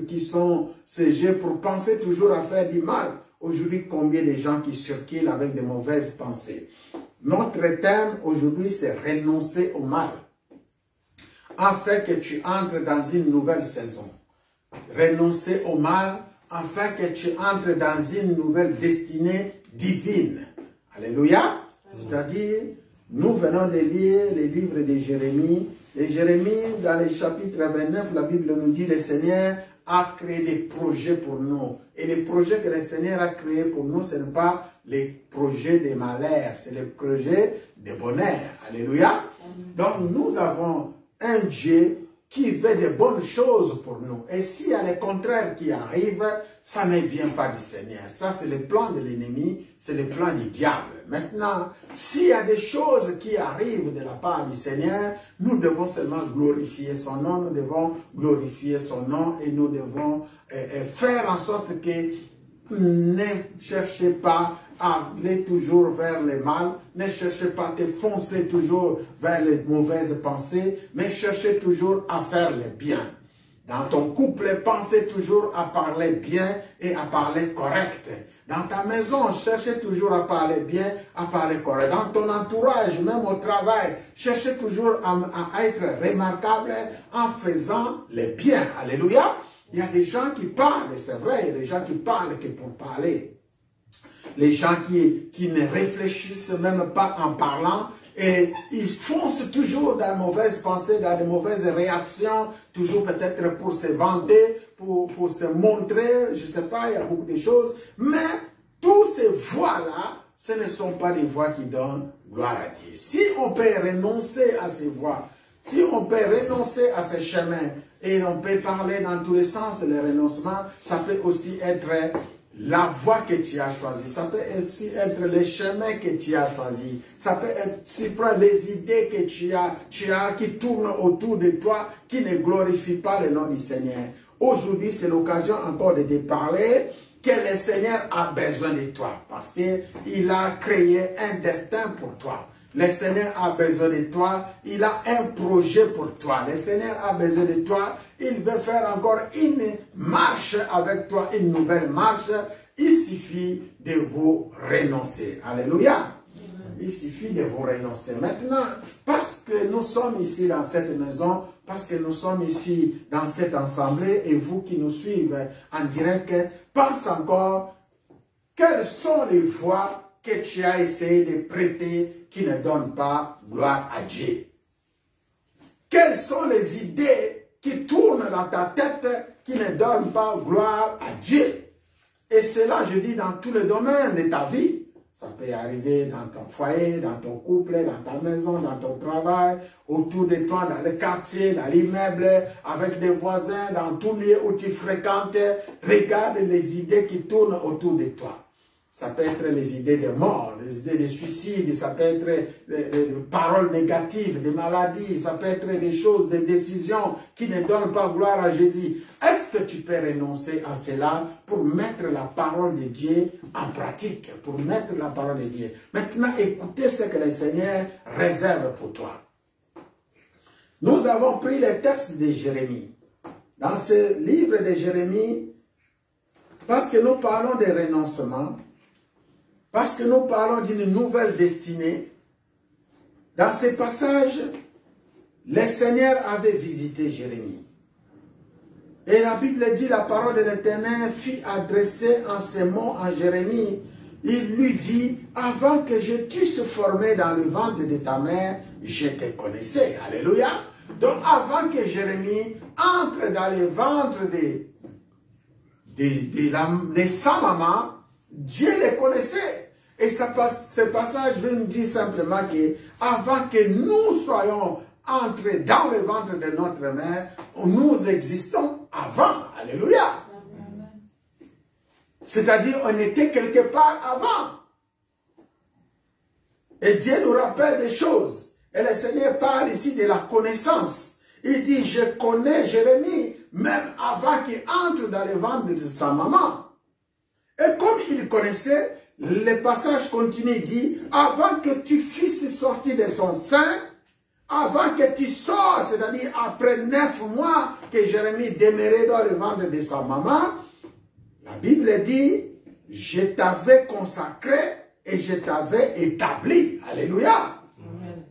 qui sont chez eux pour penser toujours à faire du mal. Aujourd'hui, combien de gens qui circulent avec de mauvaises pensées? Notre thème aujourd'hui, c'est renoncer au mal, afin que tu entres dans une nouvelle saison. Renoncer au mal, afin que tu entres dans une nouvelle destinée divine. Alléluia. C'est-à-dire, nous venons de lire les livres de Jérémie. Et Jérémie, dans le chapitre 29, la Bible nous dit, le Seigneur a créé des projets pour nous. Et les projets que le Seigneur a créés pour nous, ce n'est pas les projets de malheur, c'est les projets de bonheur. Alléluia. Donc, nous avons un Dieu qui veut de bonnes choses pour nous. Et s'il y a le contraire qui arrive, ça ne vient pas du Seigneur. Ça, c'est le plan de l'ennemi, c'est le plan du diable. Maintenant, s'il y a des choses qui arrivent de la part du Seigneur, nous devons seulement glorifier son nom, nous devons glorifier son nom et nous devons faire en sorte que ne cherchez pas à aller toujours vers le mal, ne cherchez pas à te foncer toujours vers les mauvaises pensées, mais cherchez toujours à faire le bien. Dans ton couple, pensez toujours à parler bien et à parler correct. Dans ta maison, cherchez toujours à parler bien, à parler correct. Dans ton entourage, même au travail, cherchez toujours à être remarquable en faisant le bien. Alléluia. Il y a des gens qui parlent, c'est vrai, il y a des gens qui parlent que pour parler. Les gens qui ne réfléchissent même pas en parlant et ils foncent toujours dans de mauvaises pensées, dans de mauvaises réactions, toujours peut-être pour se vanter, pour se montrer, je ne sais pas, il y a beaucoup de choses. Mais toutes ces voix-là, ce ne sont pas des voix qui donnent gloire à Dieu. Si on peut renoncer à ces voix, si on peut renoncer à ces chemins, et on peut parler dans tous les sens, le renoncement, ça peut aussi être la voie que tu as choisie, ça peut aussi être le chemin que tu as choisi, ça peut être si prends les idées que tu as qui tournent autour de toi, qui ne glorifient pas le nom du Seigneur. Aujourd'hui, c'est l'occasion encore de te parler que le Seigneur a besoin de toi parce qu'il a créé un destin pour toi. Le Seigneur a besoin de toi, il a un projet pour toi. Le Seigneur a besoin de toi, il veut faire encore une marche avec toi, une nouvelle marche. Il suffit de vous renoncer. Alléluia. Il suffit de vous renoncer. Maintenant, parce que nous sommes ici dans cette maison, parce que nous sommes ici dans cette assemblée, et vous qui nous suivez en direct, pense encore quelles sont les voies que tu as essayé de prêter qui ne donnent pas gloire à Dieu. Quelles sont les idées qui tournent dans ta tête qui ne donnent pas gloire à Dieu? Et cela, je dis, dans tous les domaines de ta vie. Ça peut arriver dans ton foyer, dans ton couple, dans ta maison, dans ton travail, autour de toi, dans le quartier, dans l'immeuble, avec des voisins, dans tous les lieux où tu fréquentes. Regarde les idées qui tournent autour de toi. Ça peut être les idées de mort, les idées de suicide, ça peut être des paroles négatives, des maladies, ça peut être des choses, des décisions qui ne donnent pas gloire à Jésus. Est-ce que tu peux renoncer à cela pour mettre la parole de Dieu en pratique, pour mettre la parole de Dieu? Maintenant, écoutez ce que le Seigneur réserve pour toi. Nous avons pris le texte de Jérémie. Dans ce livre de Jérémie, parce que nous parlons de renoncement, parce que nous parlons d'une nouvelle destinée, dans ce passage, le Seigneur avait visité Jérémie. Et la Bible dit, la parole de l'Éternel fut adressée en ces mots à Jérémie. Il lui dit, avant que je t'eusse formé dans le ventre de ta mère, je te connaissais. Alléluia. Donc avant que Jérémie entre dans le ventre de sa maman, Dieu les connaissait. Et ce passage veut nous dire simplement que avant que nous soyons entrés dans le ventre de notre mère, nous existons avant. Alléluia. C'est-à-dire, on était quelque part avant. Et Dieu nous rappelle des choses. Et le Seigneur parle ici de la connaissance. Il dit, je connais Jérémie, même avant qu'il entre dans le ventre de sa maman. Et comme il connaissait, le passage continue, dit, avant que tu fusses sorti de son sein, avant que tu sors, c'est-à-dire après 9 mois que Jérémie demeurait dans le ventre de sa maman, la Bible dit, je t'avais consacré et je t'avais établi. Alléluia. Amen.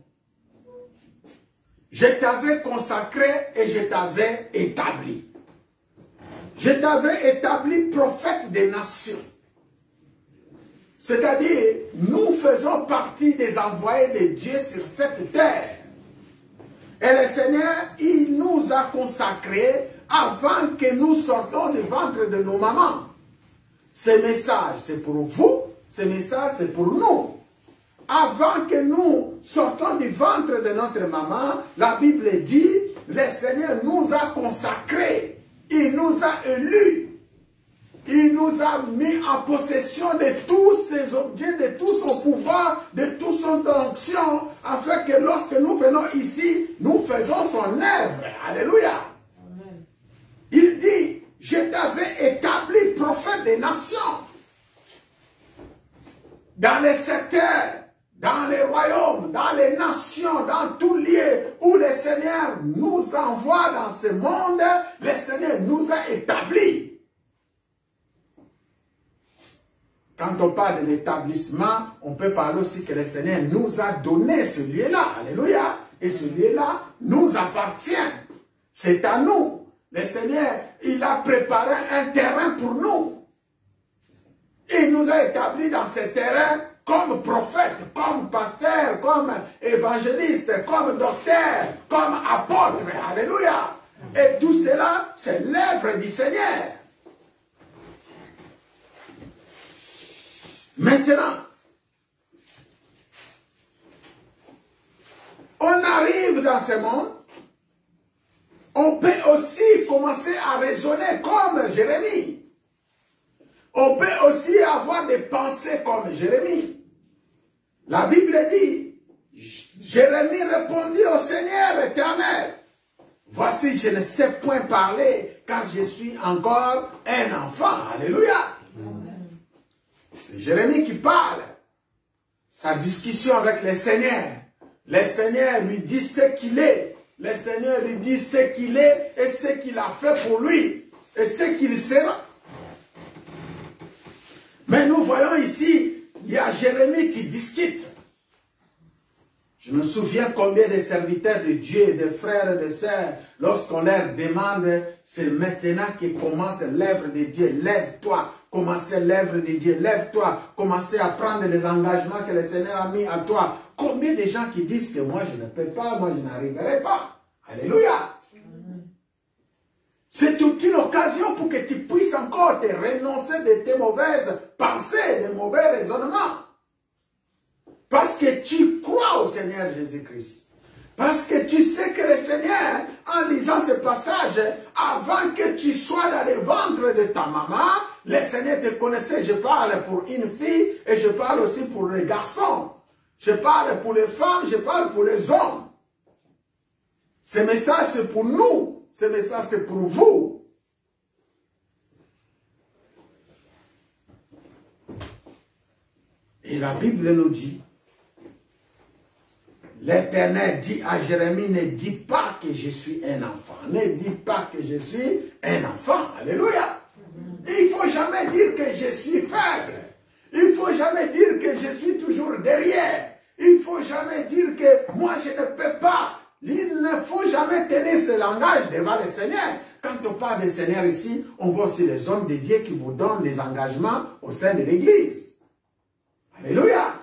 Je t'avais consacré et je t'avais établi. Je t'avais établi prophète des nations. C'est-à-dire, nous faisons partie des envoyés de Dieu sur cette terre. Et le Seigneur, il nous a consacrés avant que nous sortons du ventre de nos mamans. Ce message, c'est pour vous. Ce message, c'est pour nous. Avant que nous sortons du ventre de notre maman, la Bible dit, le Seigneur nous a consacrés. Il nous a élus. Il nous a mis en possession de tous ses objets, de tout son pouvoir, de toute son onction, afin que lorsque nous venons ici, nous faisons son œuvre. Alléluia. Amen. Il dit, je t'avais établi prophète des nations. Dans les secteurs, dans les royaumes, dans les nations, dans tout lieu où le Seigneur nous envoie dans ce monde, le Seigneur nous a établis. Quand on parle de l'établissement, on peut parler aussi que le Seigneur nous a donné ce lieu-là. Alléluia. Et ce lieu-là nous appartient. C'est à nous. Le Seigneur, il a préparé un terrain pour nous. Il nous a établis dans ce terrain comme prophète, comme pasteur, comme évangéliste, comme docteur, comme apôtre. Alléluia. Et tout cela, c'est l'œuvre du Seigneur. Maintenant, on arrive dans ce monde, on peut aussi commencer à raisonner comme Jérémie. On peut aussi avoir des pensées comme Jérémie. La Bible dit, Jérémie répondit au Seigneur éternel, voici Voici, je ne sais point parler, car je suis encore un enfant. Alléluia. C'est Jérémie qui parle. Sa discussion avec le Seigneur. Le Seigneur lui dit ce qu'il est. Le Seigneur lui dit ce qu'il est et ce qu'il a fait pour lui. Et ce qu'il sera. Mais nous voyons ici, il y a Jérémie qui discute. Je me souviens combien de serviteurs de Dieu, de frères et de sœurs, lorsqu'on leur demande, c'est maintenant que commence l'œuvre de Dieu. Lève-toi, commencez l'œuvre de Dieu. Lève-toi, commencez à prendre les engagements que le Seigneur a mis à toi. Combien de gens qui disent que moi je ne peux pas, moi je n'arriverai pas. Alléluia. C'est toute une occasion pour que tu puisses encore te renoncer de tes mauvaises pensées, de mauvais raisonnements. Parce que tu crois au Seigneur Jésus-Christ. Parce que tu sais que le Seigneur, en lisant ce passage, avant que tu sois dans le ventre de ta maman, le Seigneur te connaissait. Je parle pour une fille et je parle aussi pour les garçons. Je parle pour les femmes, je parle pour les hommes. Ce message, c'est pour nous. Ce message, c'est pour vous. Et la Bible nous dit, l'Éternel dit à Jérémie, ne dis pas que je suis un enfant. Ne dis pas que je suis un enfant. Alléluia. Il ne faut jamais dire que je suis faible. Il ne faut jamais dire que je suis toujours derrière. Il ne faut jamais dire que moi je ne peux pas. Il ne faut jamais tenir ce langage devant le Seigneur. Quand on parle du Seigneur ici, on voit aussi les hommes de Dieu qui vous donnent des engagements au sein de l'Église. Alléluia.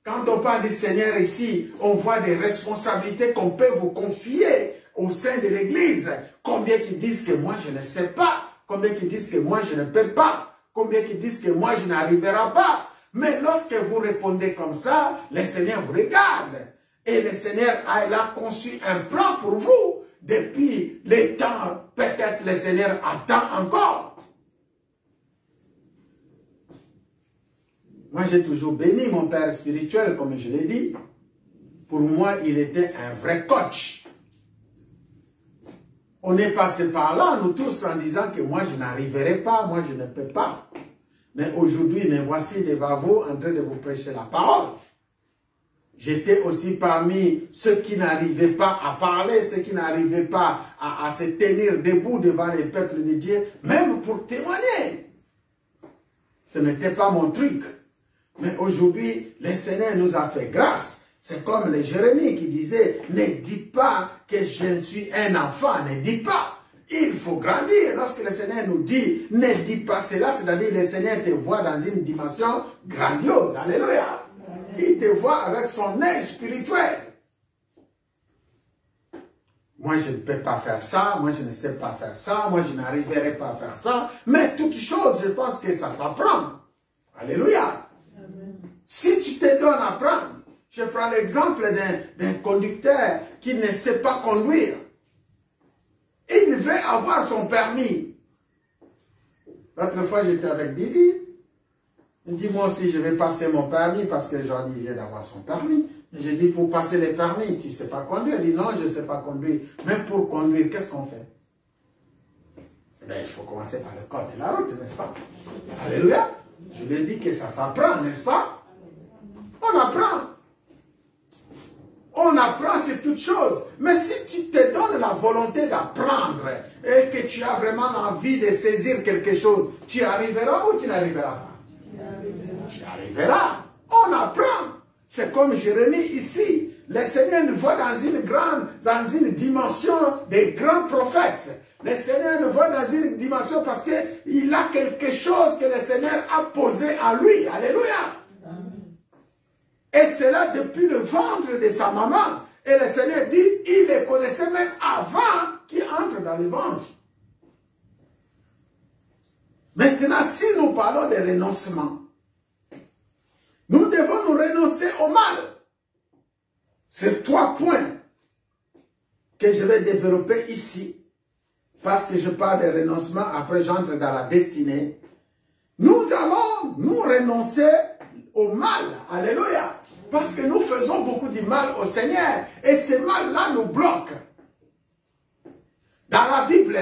Quand on parle du Seigneur ici, on voit des responsabilités qu'on peut vous confier au sein de l'Église. Combien qui disent que moi je ne sais pas. Combien qui disent que moi je ne peux pas. Combien qui disent que moi je n'arriverai pas. Mais lorsque vous répondez comme ça, le Seigneur vous regarde. Et le Seigneur a conçu un plan pour vous. Depuis les temps, peut-être le Seigneur attend encore. Moi, j'ai toujours béni mon père spirituel, comme je l'ai dit. Pour moi, il était un vrai coach. On est passé par là, nous tous, en disant que moi, je n'arriverai pas, moi, je ne peux pas. Mais aujourd'hui, me voici devant vous, en train de vous prêcher la parole. J'étais aussi parmi ceux qui n'arrivaient pas à parler, ceux qui n'arrivaient pas à se tenir debout devant les peuples de Dieu, même pour témoigner. Ce n'était pas mon truc. Mais aujourd'hui, le Seigneur nous a fait grâce. C'est comme le Jérémie qui disait, ne dis pas que je suis un enfant, ne dis pas. Il faut grandir. Lorsque le Seigneur nous dit, ne dis pas cela, c'est-à-dire le Seigneur te voit dans une dimension grandiose. Alléluia. Il te voit avec son œil spirituel. Moi, je ne peux pas faire ça. Moi, je ne sais pas faire ça. Moi, je n'arriverai pas à faire ça. Mais toute chose, je pense que ça s'apprend. Alléluia. Amen. Si tu te donnes à apprendre, je prends l'exemple d'un conducteur qui ne sait pas conduire. Il veut avoir son permis. L'autre fois, j'étais avec Bibi. Il dit, moi aussi, je vais passer mon permis parce que Jordi vient d'avoir son permis. J'ai dit, pour passer le permis, tu ne sais pas conduire. Il dit, non, je ne sais pas conduire. Mais pour conduire, qu'est-ce qu'on fait? Ben, il faut commencer par le code de la route, n'est-ce pas? Alléluia. Je lui ai dit que ça s'apprend, n'est-ce pas? On apprend. On apprend, c'est toute chose. Mais si tu te donnes la volonté d'apprendre et que tu as vraiment envie de saisir quelque chose, tu arriveras ou tu n'arriveras pas? Tu arriveras. On apprend. C'est comme Jérémie ici. Le Seigneur nous voit dans une dimension des grands prophètes. Le Seigneur nous voit dans une dimension parce qu'il a quelque chose que le Seigneur a posé à lui. Alléluia. Et c'est là depuis le ventre de sa maman. Et le Seigneur dit, il les connaissait même avant qu'il entre dans le ventre. Maintenant, si nous parlons de renoncement, nous devons nous renoncer au mal. C'est 3 points que je vais développer ici. Parce que je parle de renoncement, après j'entre dans la destinée. Nous allons nous renoncer au mal. Alléluia. Parce que nous faisons beaucoup de mal au Seigneur. Et ce mal-là nous bloque. Dans la Bible,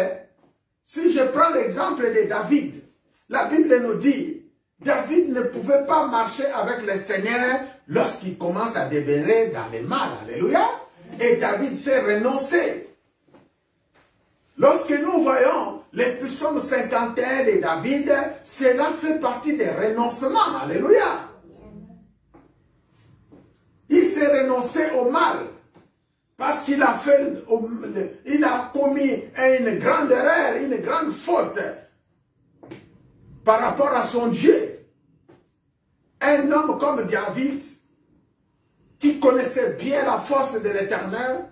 si je prends l'exemple de David, la Bible nous dit, David ne pouvait pas marcher avec le Seigneur lorsqu'il commence à demeurer dans le mal. Alléluia. Et David s'est renoncé. Lorsque nous voyons les psaumes 51 de David, cela fait partie des renoncements. Alléluia. Il s'est renoncé au mal. Parce qu'il a commis une grande erreur, une grande faute par rapport à son Dieu. Un homme comme David, qui connaissait bien la force de l'Éternel,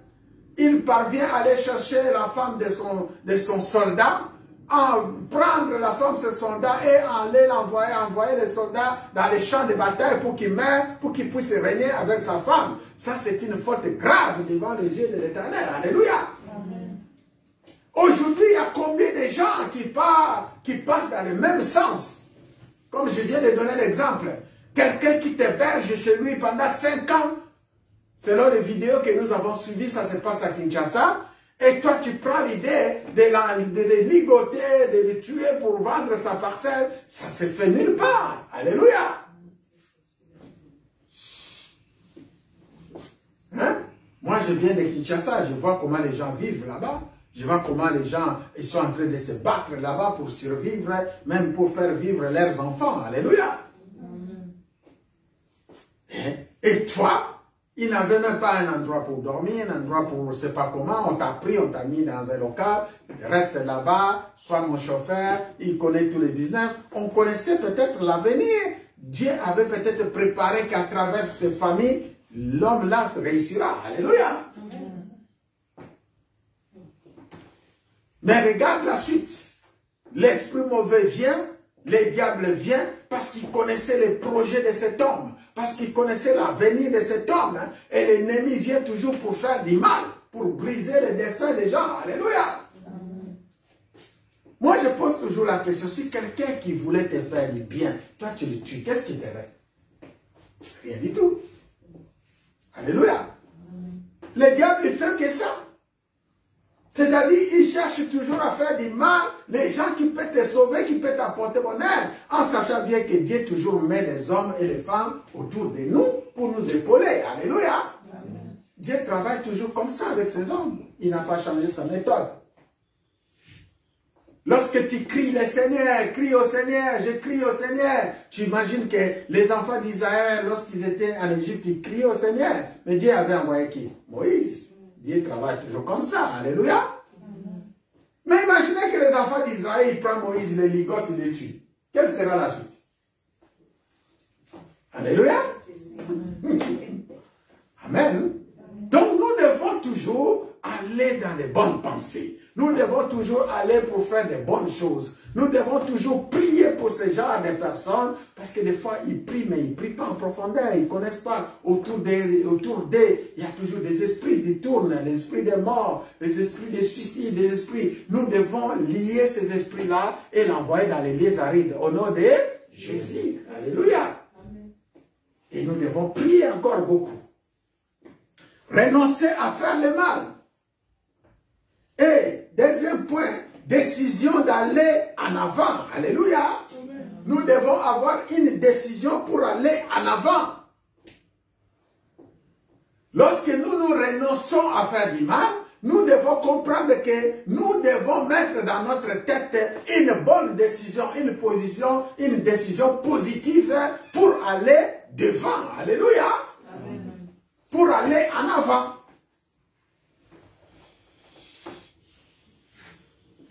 il parvient à aller chercher la femme de son soldat, prendre la femme de ce soldat et aller envoyer les soldats dans les champs de bataille pour qu'ils meurent, pour qu'ils puissent régner avec sa femme. Ça, c'est une faute grave devant les yeux de l'Éternel. Alléluia. Aujourd'hui, il y a combien de gens qui passent dans le même sens? Comme je viens de donner l'exemple. Quelqu'un qui t'héberge chez lui pendant 5 ans, selon les vidéos que nous avons suivies, ça se passe à Kinshasa, et toi tu prends l'idée de les ligoter, de les tuer pour vendre sa parcelle, ça se fait nulle part. Alléluia. Hein? Moi je viens de Kinshasa, je vois comment les gens vivent là-bas. Je vois comment les gens ils sont en train de se battre là-bas pour survivre, même pour faire vivre leurs enfants. Alléluia. Et toi, il n'avait même pas un endroit pour dormir, un endroit pour je ne sais pas comment, on t'a pris, on t'a mis dans un local, reste là-bas, sois mon chauffeur, il connaît tous les business. On connaissait peut-être l'avenir. Dieu avait peut-être préparé qu'à travers cette famille, l'homme-là réussira. Alléluia. Mais regarde la suite. L'esprit mauvais vient, le diable vient, parce qu'il connaissait les projets de cet homme, parce qu'il connaissait l'avenir de cet homme. Hein, et l'ennemi vient toujours pour faire du mal, pour briser le destin des gens. Alléluia. Moi, je pose toujours la question, si quelqu'un qui voulait te faire du bien, toi tu le tues, qu'est-ce qui te reste? Rien du tout. Alléluia. Le diable, il fait que ça. C'est-à-dire, il cherche toujours à faire du mal, les gens qui peuvent te sauver, qui peuvent t'apporter bonheur, en sachant bien que Dieu toujours met les hommes et les femmes autour de nous pour nous épauler. Alléluia. Amen. Dieu travaille toujours comme ça avec ses hommes. Il n'a pas changé sa méthode. Lorsque tu cries le Seigneur, crie au Seigneur, je crie au Seigneur. Tu imagines que les enfants d'Israël, lorsqu'ils étaient en Égypte, ils criaient au Seigneur. Mais Dieu avait envoyé qui? Moïse. Dieu travaille toujours comme ça. Alléluia. Mais imaginez que les enfants d'Israël, ils prennent Moïse, ils les ligotent, ils les tuent. Quelle sera la suite? Alléluia. Amen. Donc nous devons toujours aller dans les bonnes pensées. Nous devons toujours aller pour faire des bonnes choses. Nous devons toujours prier pour ce genre de personnes, parce que des fois, ils prient, mais ils ne prient pas en profondeur. Ils ne connaissent pas autour d'eux. Il y a toujours des esprits qui tournent, les esprits de mort, les esprits de suicide, des esprits. Nous devons lier ces esprits-là et l'envoyer dans les lieux arides au nom de Jésus. Alléluia. Et nous devons prier encore beaucoup. Renoncer à faire le mal. Et deuxième point, décision d'aller en avant. Alléluia. Nous devons avoir une décision pour aller en avant. Lorsque nous renonçons à faire du mal, nous devons comprendre que nous devons mettre dans notre tête une bonne décision, une position, une décision positive pour aller devant. Alléluia. Amen. Pour aller en avant.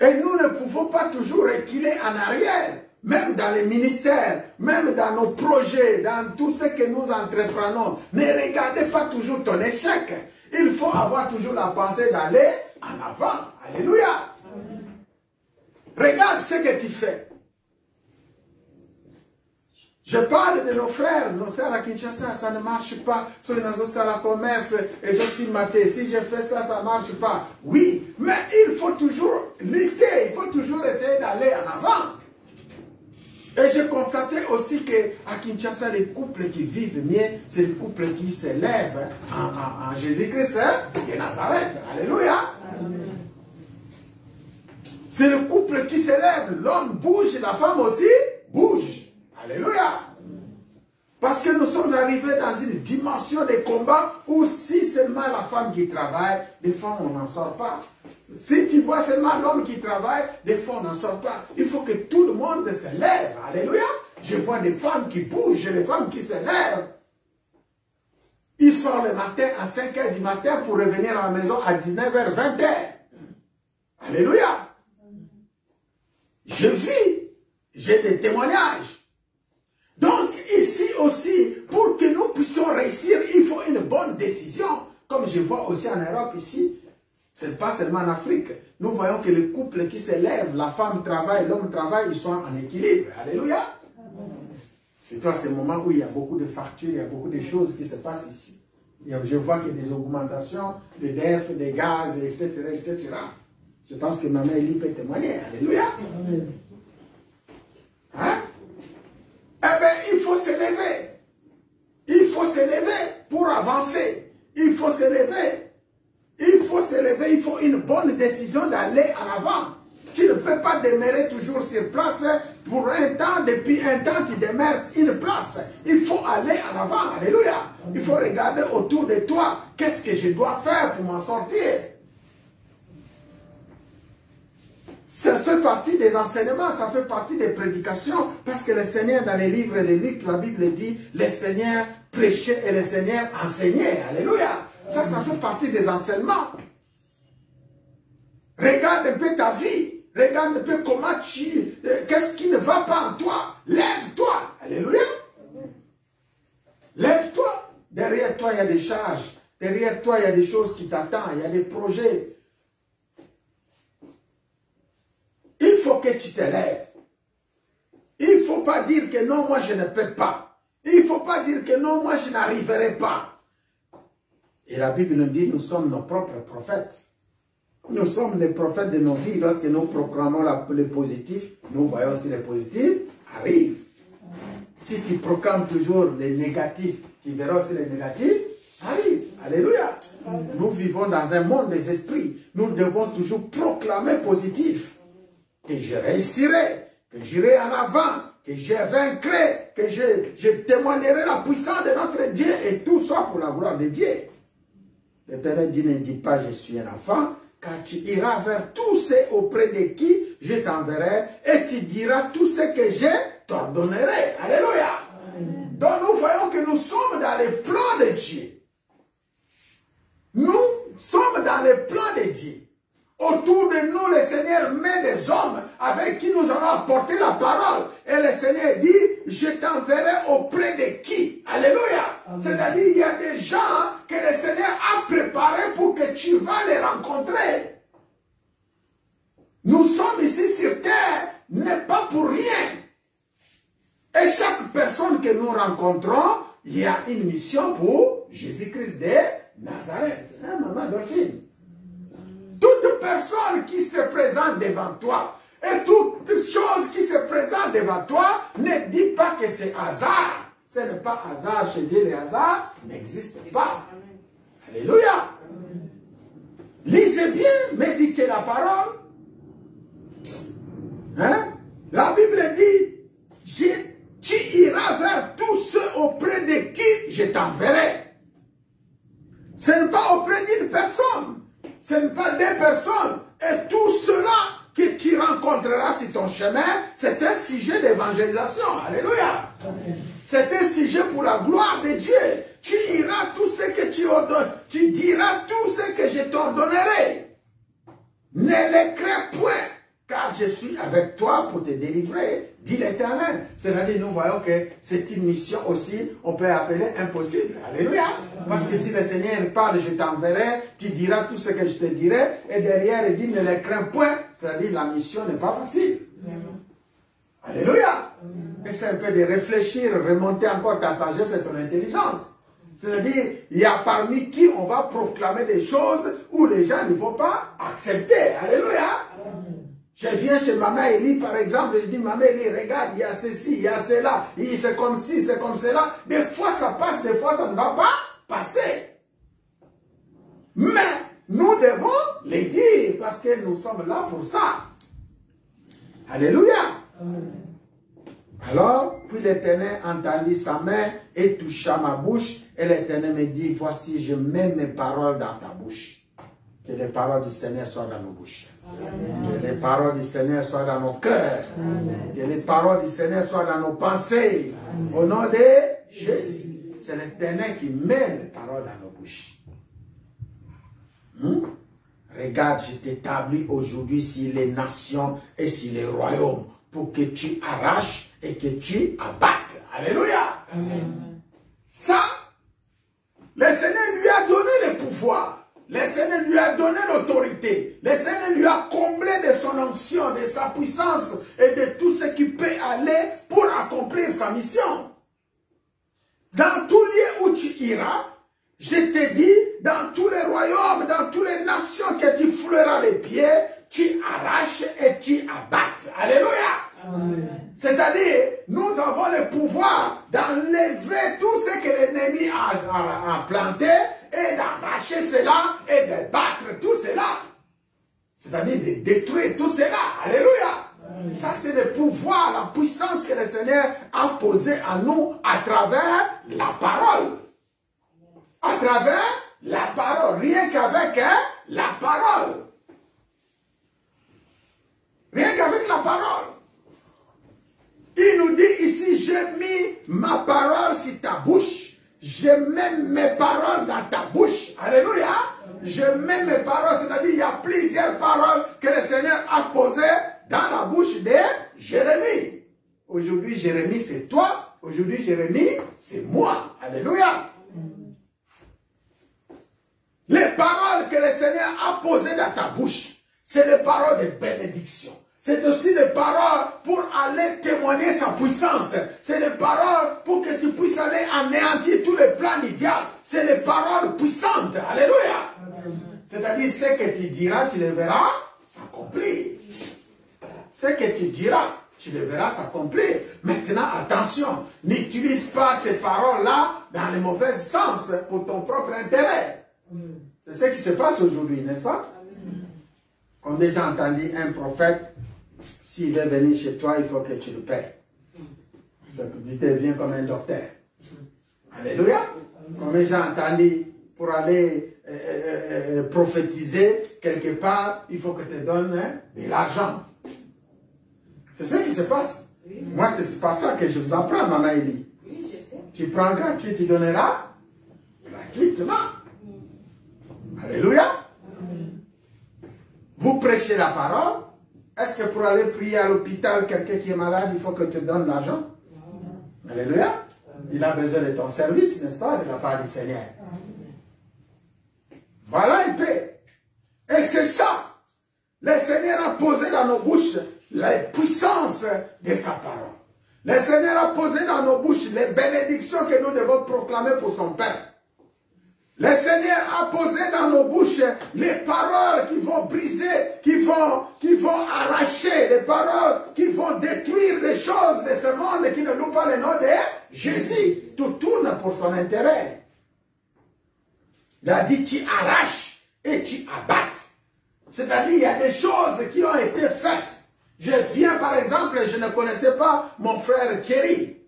Et nous ne pouvons pas toujours reculer en arrière, même dans les ministères, même dans nos projets, dans tout ce que nous entreprenons. Ne regardez pas toujours ton échec. Il faut avoir toujours la pensée d'aller en avant. Alléluia. Regarde ce que tu fais. Je parle de nos frères, nos sœurs à Kinshasa, ça ne marche pas. Sur les à la commerce, et je suis maté. Si je fais ça, ça ne marche pas. Oui, mais il faut toujours lutter, il faut toujours essayer d'aller en avant. Et j'ai constaté aussi qu'à Kinshasa, les couples qui vivent mieux, c'est les couples qui s'élèvent en Jésus-Christ de Nazareth. Alléluia. Amen. C'est le couple qui s'élève. L'homme bouge, la femme aussi bouge. Alléluia. Parce que nous sommes arrivés dans une dimension de combat où si seulement la femme qui travaille, des fois on n'en sort pas. Si tu vois seulement l'homme qui travaille, des fois on n'en sort pas. Il faut que tout le monde se lève. Alléluia. Je vois des femmes qui bougent, des femmes qui se lèvent. Ils sortent le matin à 5 h du matin pour revenir à la maison à 19 h, 20 h. Alléluia. Je vis, j'ai des témoignages. Donc ici aussi, pour que nous puissions réussir, il faut une bonne décision. Comme je vois aussi en Europe ici, ce n'est pas seulement en Afrique. Nous voyons que les couples qui s'élèvent, la femme travaille, l'homme travaille, ils sont en équilibre. Alléluia. C'est à ce moment où il y a beaucoup de factures, il y a beaucoup de choses qui se passent ici. Je vois qu'il y a des augmentations de DEF, des gaz, etc., etc. Je pense que maman Elie peut témoigner. Alléluia. Hein? Eh bien, il faut se lever. Il faut se lever pour avancer. Il faut se lever. Il faut se lever. Il faut une bonne décision d'aller en avant. Tu ne peux pas demeurer toujours sur place pour un temps. Depuis un temps, tu demeures une place. Il faut aller en avant. Alléluia. Il faut regarder autour de toi. Qu'est-ce que je dois faire pour m'en sortir? Ça fait partie des enseignements, ça fait partie des prédications, parce que le Seigneur, dans les livres de Luc, la Bible dit, le Seigneur prêchait et le Seigneur enseignait. Alléluia. Ça fait partie des enseignements. Regarde un peu ta vie. Regarde un peu comment qu'est-ce qui ne va pas en toi. Lève-toi. Alléluia. Lève-toi. Derrière toi, il y a des charges. Derrière toi, il y a des choses qui t'attendent. Il y a des projets. Il faut que tu te lèves. Il ne faut pas dire que non, moi je ne peux pas. Il ne faut pas dire que non, moi je n'arriverai pas. Et la Bible nous dit, nous sommes nos propres prophètes. Nous sommes les prophètes de nos vies. Lorsque nous proclamons le positif, nous voyons aussi les positifs arrivent. Si tu proclames toujours les négatifs, tu verras aussi les négatifs arrivent. Alléluia. Nous vivons dans un monde des esprits. Nous devons toujours proclamer positif. Que je réussirai, que j'irai en avant, que je vaincrai, que je témoignerai la puissance de notre Dieu et tout ça pour la gloire de Dieu. L'Éternel dit, ne dis pas je suis un enfant, car tu iras vers tous ceux auprès de qui je t'enverrai et tu diras tout ce que je t'ordonnerai. Alléluia. Donc nous voyons que nous sommes dans les plans de Dieu. Nous sommes dans les plans de Dieu. Autour de nous, le Seigneur met des hommes avec qui nous allons apporter la parole. Et le Seigneur dit, je t'enverrai auprès de qui? Alléluia. C'est-à-dire, il y a des gens que le Seigneur a préparés pour que tu vas les rencontrer. Nous sommes ici sur terre, n'est pas pour rien. Et chaque personne que nous rencontrons, il y a une mission pour Jésus-Christ de Nazareth. Hein, maman Dolphine? Toute personne qui se présente devant toi et toute chose qui se présente devant toi, ne dis pas que c'est hasard. Ce n'est pas hasard chez Dieu, les hasards n'existent pas. Alléluia. Lisez bien, méditez la parole. Hein? La Bible dit, tu iras vers tous ceux auprès de qui je t'enverrai. Ce n'est pas auprès d'une personne. Ce n'est pas des personnes. Et tout cela que tu rencontreras sur ton chemin, c'est un sujet d'évangélisation. Alléluia. C'est un sujet pour la gloire de Dieu. Tu iras tout ce que tu ordonnes. Tu diras tout ce que je t'ordonnerai. Ne les crains point, car je suis avec toi pour te délivrer, dit l'Éternel. C'est-à-dire, nous voyons que c'est une mission aussi, on peut appeler impossible. Alléluia. Parce que si le Seigneur parle, je t'enverrai, tu diras tout ce que je te dirai, et derrière, il dit, ne les crains point. C'est-à-dire, la mission n'est pas facile. Alléluia. Et c'est un peu de réfléchir, remonter encore ta sagesse et ton intelligence. C'est-à-dire, il y a parmi qui on va proclamer des choses où les gens ne vont pas accepter. Alléluia. Je viens chez Maman Elie, par exemple, je dis, Maman Elie, regarde, il y a ceci, il y a cela, c'est comme ci, c'est comme cela. Des fois, ça passe, des fois, ça ne va pas passer. Mais, nous devons les dire, parce que nous sommes là pour ça. Alléluia. Amen. Alors, puis l'Éternel entendit sa main et toucha ma bouche. Et l'Éternel me dit, voici, je mets mes paroles dans ta bouche. Que les paroles du Seigneur soient dans nos bouches. Amen. Que les paroles du Seigneur soient dans nos cœurs. Amen. Que les paroles du Seigneur soient dans nos pensées. Amen. Au nom de Jésus. C'est l'Éternel qui met les paroles dans nos bouches. Regarde, je t'établis aujourd'hui sur les nations et sur les royaumes pour que tu arraches et que tu abattes. Alléluia. Amen. Ça, le Seigneur lui a donné le pouvoir. Le Seigneur lui a donné l'autorité. Le Seigneur lui a comblé de son onction, de sa puissance et de tout ce qui peut aller pour accomplir sa mission. Dans tout lieu où tu iras, je te dis, dans tous les royaumes, dans toutes les nations que tu fouleras les pieds, tu arraches et tu abattes. Alléluia. C'est-à-dire, nous avons le pouvoir d'enlever tout ce que l'ennemi a planté et d'arracher cela et de battre tout cela. C'est-à-dire de détruire tout cela. Alléluia. Ça, c'est le pouvoir, la puissance que le Seigneur a posée à nous à travers la parole. À travers la parole. Rien qu'avec la parole. Rien qu'avec la parole. Il nous dit ici, j'ai mis ma parole sur ta bouche. Je mets mes paroles dans ta bouche. Alléluia. Je mets mes paroles, c'est-à-dire il y a plusieurs paroles que le Seigneur a posées dans la bouche de Jérémie. Aujourd'hui, Jérémie, c'est toi. Aujourd'hui, Jérémie, c'est moi. Alléluia. Les paroles que le Seigneur a posées dans ta bouche, c'est des paroles de bénédiction. C'est aussi des paroles pour aller témoigner sa puissance. C'est des paroles pour que tu puisses aller anéantir tous les plans du diable. C'est des paroles puissantes. Alléluia. C'est-à-dire, ce que tu diras, tu le verras s'accomplir. Ce que tu diras, tu le verras s'accomplir. Maintenant, attention, n'utilise pas ces paroles-là dans le mauvais sens pour ton propre intérêt. C'est ce qui se passe aujourd'hui, n'est-ce pas? Comme déjà entendu un prophète, s'il veut venir chez toi, il faut que tu le payes. Ça devient comme un docteur. Alléluia. Comme déjà entendu, pour aller prophétiser quelque part, il faut que tu donnes de l'argent. C'est ce qui se passe. Moi, c'est pas ça que je vous apprends, Maman Élie. Oui, je sais. Tu prends gratuit, tu donneras gratuitement. Alléluia. Vous prêchez la parole. Est-ce que pour aller prier à l'hôpital, quelqu'un qui est malade, il faut que tu donnes l'argent? Alléluia. Il a besoin de ton service, n'est-ce pas, de la part du Seigneur. Voilà un peu. Et c'est ça. Le Seigneur a posé dans nos bouches la puissance de sa parole. Le Seigneur a posé dans nos bouches les bénédictions que nous devons proclamer pour son Père. Le Seigneur a posé dans nos bouches les paroles qui vont briser, qui vont arracher, les paroles qui vont détruire les choses de ce monde qui ne louent pas le nom de Jésus. Tout tourne pour son intérêt. Il a dit, tu arraches et tu abattes. C'est-à-dire, il y a des choses qui ont été faites. Je viens, par exemple, je ne connaissais pas mon frère Thierry.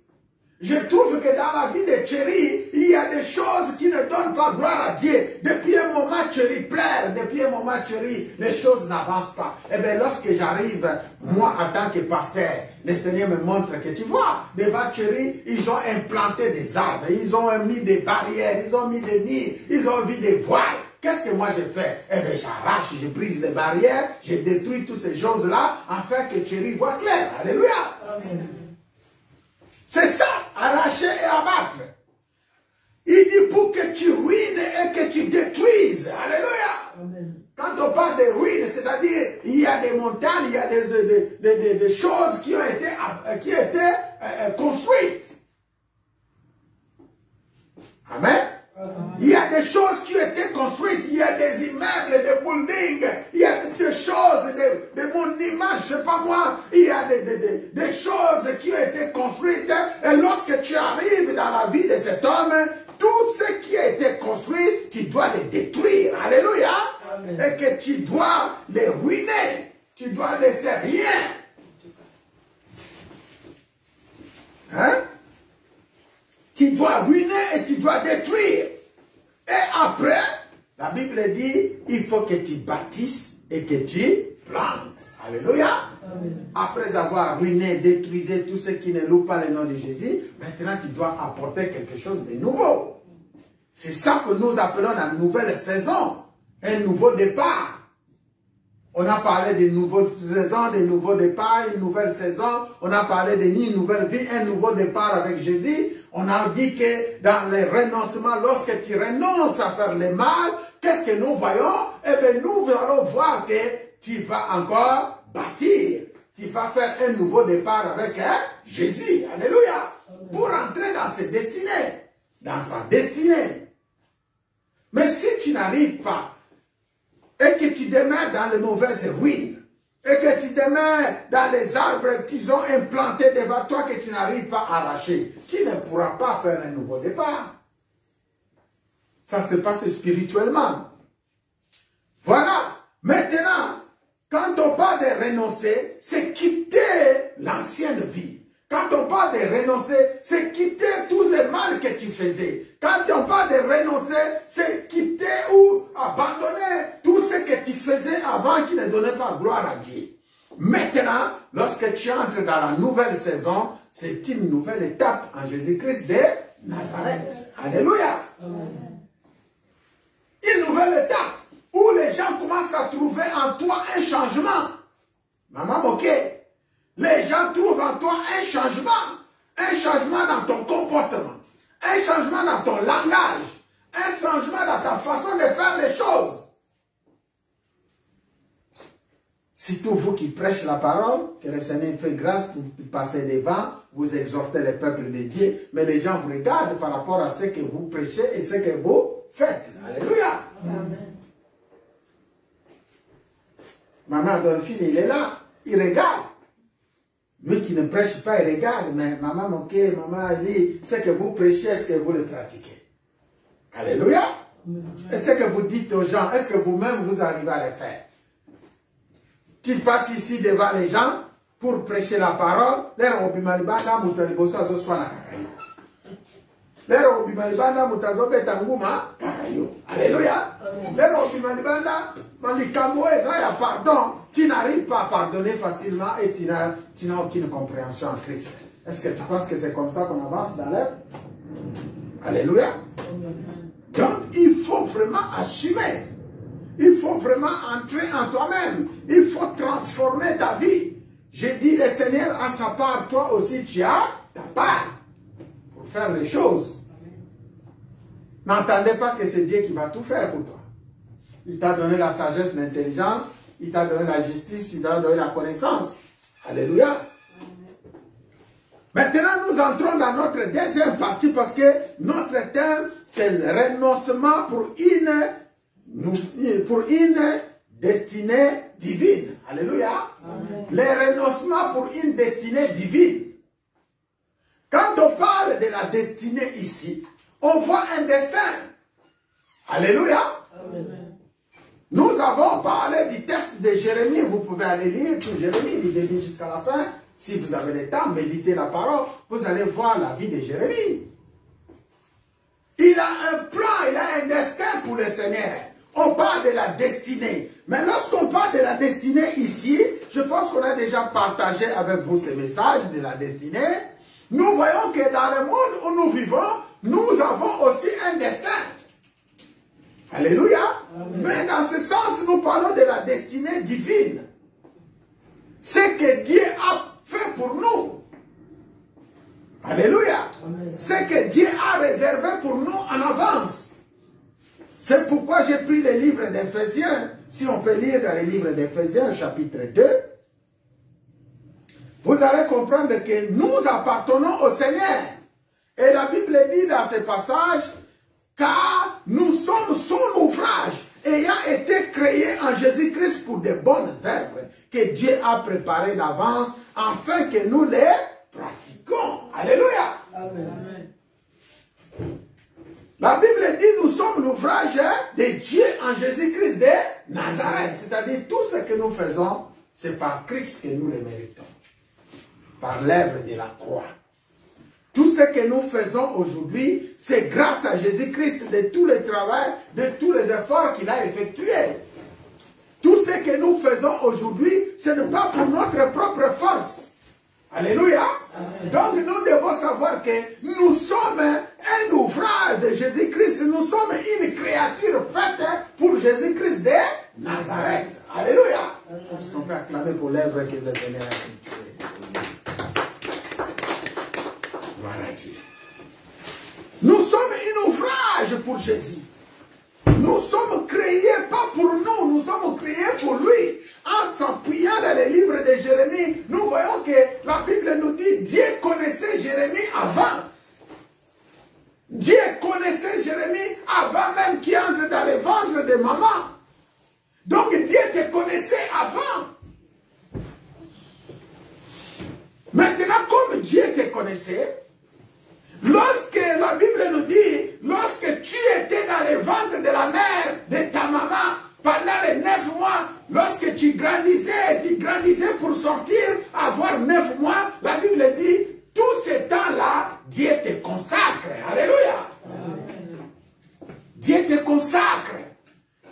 Je trouve que dans la vie de Thierry, il y a des choses qui ne donnent pas gloire à Dieu. Depuis un moment, Thierry pleure. Depuis un moment, Thierry, les choses n'avancent pas. Et bien, lorsque j'arrive, moi, en tant que pasteur, le Seigneur me montre que, tu vois, devant Thierry, ils ont implanté des arbres, ils ont mis des barrières, ils ont mis des nids, ils ont mis des voiles. Qu'est-ce que moi je fais? Eh bien, j'arrache, je brise les barrières, je détruis toutes ces choses-là, afin que Thierry voit clair. Alléluia. Amen. C'est ça, arracher et abattre. Il dit pour que tu ruines et que tu détruises. Alléluia. Amen. Quand on parle de ruines, c'est-à-dire il y a des montagnes, il y a des choses qui ont été construites. Amen. Il y a des choses qui ont été construites, il y a des immeubles, des buildings, il y a des choses, de mon image, je ne sais pas moi, il y a des choses qui ont été construites. Et lorsque tu arrives dans la vie de cet homme, tout ce qui a été construit, tu dois les détruire. Alléluia. Amen. Et que tu dois les ruiner. Tu dois laisser rien. Hein? Tu dois ruiner et tu dois détruire. Et après, la Bible dit, il faut que tu bâtisses et que tu plantes. Alléluia. Amen. Après avoir ruiné, détruisé tout ce qui ne loue pas le nom de Jésus, maintenant tu dois apporter quelque chose de nouveau. C'est ça que nous appelons la nouvelle saison. Un nouveau départ. On a parlé de nouvelle saison, de nouveau départ, une nouvelle saison. On a parlé d'une nouvelle vie, un nouveau départ avec Jésus. On a dit que dans les renoncements, lorsque tu renonces à faire le mal, qu'est-ce que nous voyons? Eh bien, nous allons voir que tu vas encore bâtir. Tu vas faire un nouveau départ avec Jésus. Alléluia. Amen. Pour entrer dans ses destinées. Dans sa destinée. Mais si tu n'arrives pas, et que tu demeures dans les mauvaises ruines, et que tu demeures dans les arbres qu'ils ont implantés devant toi que tu n'arrives pas à arracher, tu ne pourras pas faire un nouveau départ. Ça se passe spirituellement. Voilà. Maintenant, quand on parle de renoncer, c'est quitter l'ancienne vie. Quand on parle de renoncer, c'est quitter tout le mal que tu faisais. Quand on parle de renoncer, c'est quitter ou abandonner tout ce que tu faisais avant qui ne donnait pas gloire à Dieu. Maintenant, lorsque tu entres dans la nouvelle saison, c'est une nouvelle étape en Jésus-Christ de Nazareth. Alléluia. Amen. Une nouvelle étape où les gens commencent à trouver en toi un changement. Maman moquée. Les gens trouvent en toi un changement dans ton comportement, un changement dans ton langage, un changement dans ta façon de faire les choses. Surtout vous qui prêchez la parole, que le Seigneur fait grâce pour passer devant, vous exhortez les peuples de Dieu, mais les gens vous regardent par rapport à ce que vous prêchez et ce que vous faites. Alléluia. Amen. Maman Adolphine, il est là, il regarde. Lui qui ne prêche pas, il regarde, mais maman moquée, maman Ali, ce que vous prêchez, est-ce que vous le pratiquez? Alléluia. Et ce que vous dites aux gens, est-ce que vous-même vous arrivez à le faire? Tu passes ici devant les gens pour prêcher la parole, alléluia. Pardon, tu n'arrives pas à pardonner facilement et tu n'as aucune compréhension en Christ. Est-ce que tu penses que c'est comme ça qu'on avance dans l'œuvre? Alléluia. Donc, il faut vraiment assumer. Il faut vraiment entrer en toi-même. Il faut transformer ta vie. J'ai dit, le Seigneur a sa part, toi aussi tu as ta part pour faire les choses. N'entendez pas que c'est Dieu qui va tout faire pour toi. Il t'a donné la sagesse, l'intelligence, il t'a donné la justice, il t'a donné la connaissance. Alléluia. Maintenant, nous entrons dans notre deuxième partie parce que notre thème, c'est le renoncement pour une destinée divine. Alléluia. Amen. Le renoncement pour une destinée divine. Quand on parle de la destinée ici, on voit un destin. Alléluia. Amen. Nous avons parlé du texte de Jérémie. Vous pouvez aller lire tout Jérémie, du début jusqu'à la fin. Si vous avez le temps, méditez la parole, vous allez voir la vie de Jérémie. Il a un plan, il a un destin pour le Seigneur. On parle de la destinée. Mais lorsqu'on parle de la destinée ici, je pense qu'on a déjà partagé avec vous ce message de la destinée. Nous voyons que dans le monde où nous vivons, nous avons aussi un destin. Alléluia. Amen. Mais dans ce sens, nous parlons de la destinée divine. Ce que Dieu a fait pour nous. Alléluia. Amen. Ce que Dieu a réservé pour nous en avance. C'est pourquoi j'ai pris le livre d'Éphésiens. Si on peut lire dans le livre d'Éphésiens, chapitre 2, vous allez comprendre que nous appartenons au Seigneur. Et la Bible dit dans ce passage, car nous sommes son ouvrage, ayant été créés en Jésus-Christ pour de bonnes œuvres que Dieu a préparées d'avance, afin que nous les pratiquons. Alléluia. Amen. La Bible dit, nous sommes l'ouvrage de Dieu en Jésus-Christ de Nazareth. C'est-à-dire, tout ce que nous faisons, c'est par Christ que nous le méritons. Par l'œuvre de la croix. Tout ce que nous faisons aujourd'hui, c'est grâce à Jésus-Christ, de tout le travail, de tous les efforts qu'il a effectués. Tout ce que nous faisons aujourd'hui, ce n'est pas pour notre propre force. Alléluia. Amen. Donc nous devons savoir que nous sommes un ouvrage de Jésus-Christ. Nous sommes une créature faite pour Jésus-Christ de Nazareth. Alléluia. Est-ce qu'on peut acclamer pour l'œuvre que le Seigneur a effectuée? Voilà Dieu. Nous sommes un ouvrage pour Jésus. Nous sommes créés pas pour nous, nous sommes créés pour lui. En s'appuyant dans les livres de Jérémie, nous voyons que la Bible nous dit Dieu connaissait Jérémie avant. Dieu connaissait Jérémie avant même qu'il entre dans le ventre de maman. Donc Dieu te connaissait avant. Maintenant, comme Dieu te connaissait, lorsque la Bible nous dit, lorsque tu étais dans le ventre de la mère de ta maman, pendant les 9 mois, lorsque tu grandissais pour sortir, avoir 9 mois, la Bible dit, tout ce temps-là, Dieu te consacre. Alléluia. Amen. Dieu te consacre.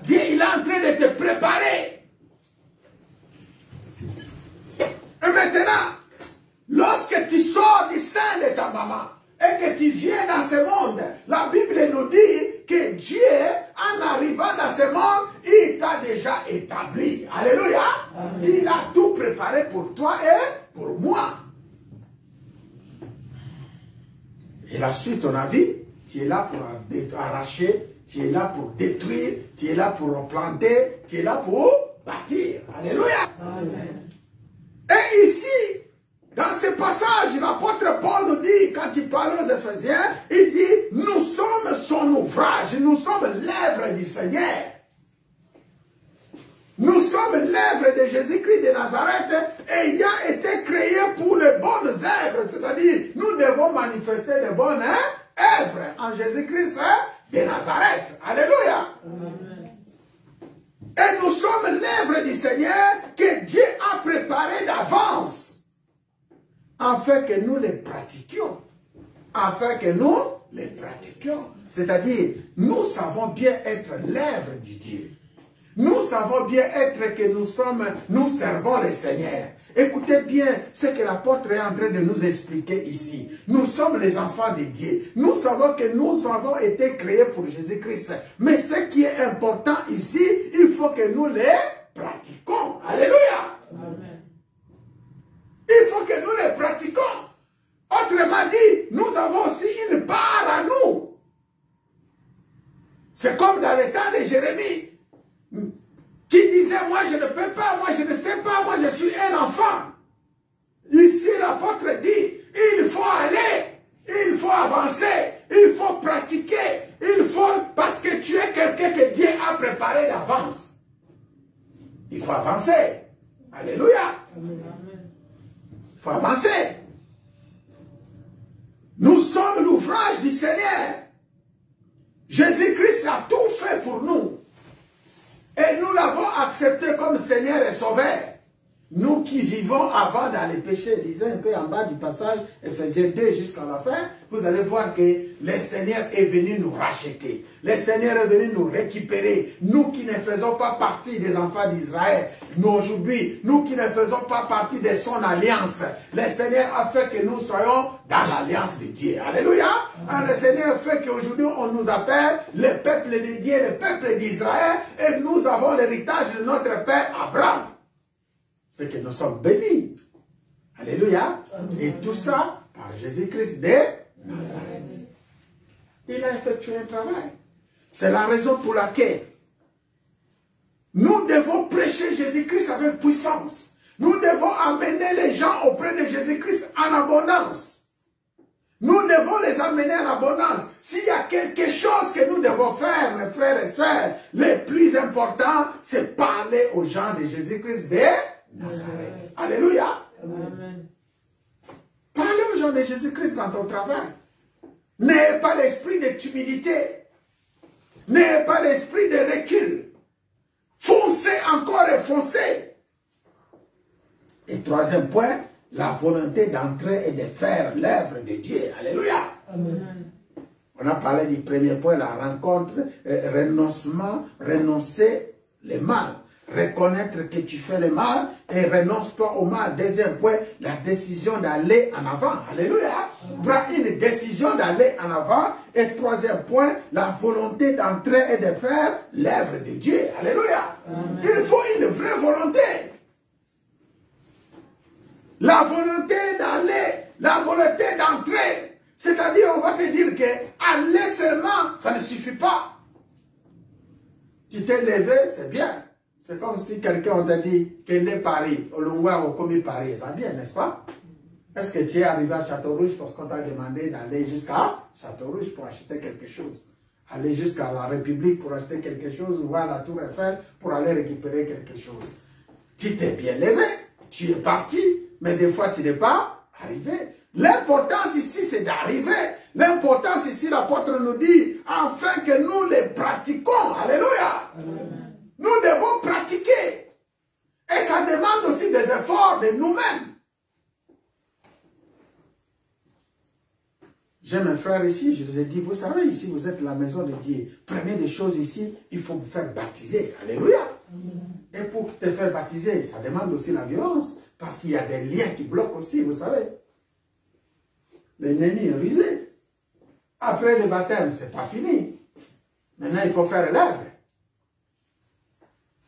Dieu, il est en train de te préparer. Et maintenant, lorsque tu sors du sein de ta maman, et que tu viens dans ce monde, la Bible nous dit que Dieu, en arrivant dans ce monde, il t'a déjà établi. Alléluia. Amen. Il a tout préparé pour toi et pour moi. Et la suite, on a vu, tu es là pour arracher, tu es là pour détruire, tu es là pour replanter, tu es là pour bâtir. Alléluia. Amen. Et ici, dans ce passage, l'apôtre Paul nous dit, quand il parle aux Éphésiens, il dit, nous sommes son ouvrage, nous sommes l'œuvre du Seigneur. Nous sommes l'œuvre de Jésus-Christ de Nazareth, ayant été créés pour les bonnes œuvres, c'est-à-dire, nous devons manifester les bonnes œuvres en Jésus-Christ de Nazareth. Alléluia. Amen. Et nous sommes l'œuvre du Seigneur que Dieu a préparé d'avance, afin que nous les pratiquions. Afin que nous les pratiquions. C'est-à-dire, nous savons bien être l'œuvre du Dieu. Nous savons bien être que nous servons le Seigneur. Écoutez bien ce que l'apôtre est en train de nous expliquer ici. Nous sommes les enfants de Dieu. Nous savons que nous avons été créés pour Jésus-Christ. Mais ce qui est important ici, il faut que nous les pratiquons. Alléluia. Amen. Il faut que nous les pratiquons. Autrement dit, nous avons aussi une part à nous. C'est comme dans le temps de Jérémie, qui disait, moi je ne peux pas, moi je ne sais pas, moi je suis un enfant. Ici l'apôtre dit, il faut aller, il faut avancer, il faut pratiquer, il faut, parce que tu es quelqu'un que Dieu a préparé d'avance. Il faut avancer. Alléluia. Amen. Il faut avancer. Nous sommes l'ouvrage du Seigneur. Jésus-Christ a tout fait pour nous. Et nous l'avons accepté comme Seigneur et Sauveur. Nous qui vivons avant dans les péchés, lisez un peu en bas du passage, Éphésiens 2 jusqu'à la fin, vous allez voir que le Seigneur est venu nous racheter. Le Seigneur est venu nous récupérer. Nous qui ne faisons pas partie des enfants d'Israël, nous aujourd'hui, nous qui ne faisons pas partie de son alliance, le Seigneur a fait que nous soyons dans l'alliance de Dieu. Alléluia. Le Seigneur fait qu'aujourd'hui on nous appelle le peuple de Dieu, le peuple d'Israël, et nous avons l'héritage de notre père Abraham. C'est que nous sommes bénis. Alléluia. Amen. Et tout ça par Jésus-Christ de Nazareth. Il a effectué un travail. C'est la raison pour laquelle nous devons prêcher Jésus-Christ avec puissance. Nous devons amener les gens auprès de Jésus-Christ en abondance. Nous devons les amener en abondance. S'il y a quelque chose que nous devons faire, mes frères et sœurs, le plus important, c'est parler aux gens de Jésus-Christ de Nazareth. Alléluia. Amen. Parlez aux gens de Jésus-Christ dans ton travail. N'ayez pas l'esprit de timidité. N'ayez pas l'esprit de recul. Foncez encore et foncez. Et troisième point, la volonté d'entrer et de faire l'œuvre de Dieu. Alléluia. Amen. On a parlé du premier point, la rencontre, renoncement, renoncer le mal. Reconnaître que tu fais le mal et renonce-toi au mal. Deuxième point, la décision d'aller en avant. Alléluia. Prends une décision d'aller en avant. Et troisième point, la volonté d'entrer et de faire l'œuvre de Dieu. Alléluia. Amen. Il faut une vraie volonté. La volonté d'aller, la volonté d'entrer. C'est-à-dire, on va te dire que aller seulement, ça ne suffit pas. Tu t'es levé, c'est bien. C'est comme si quelqu'un t'a dit qu'elle est Paris, au Longwa ou comme Paris. Ça bien, n'est-ce pas? Est-ce que tu es arrivé à Château-Rouge parce qu'on t'a demandé d'aller jusqu'à Château-Rouge pour acheter quelque chose? Aller jusqu'à la République pour acheter quelque chose, ou voir la Tour Eiffel pour aller récupérer quelque chose. Tu t'es bien levé, tu es parti, mais des fois tu n'es pas arrivé. L'importance ici, c'est d'arriver. L'importance ici, l'apôtre nous dit, afin que nous les pratiquons. Alléluia. Amen. Nous devons pratiquer. Et ça demande aussi des efforts de nous-mêmes. J'ai mes frères ici, je les ai dit, vous savez, ici, vous êtes la maison de Dieu. Prenez des choses ici, il faut vous faire baptiser. Alléluia. Et pour te faire baptiser, ça demande aussi la violence. Parce qu'il y a des liens qui bloquent aussi, vous savez. L'ennemi est rusé. Après le baptême, ce n'est pas fini. Maintenant, il faut faire l'œuvre.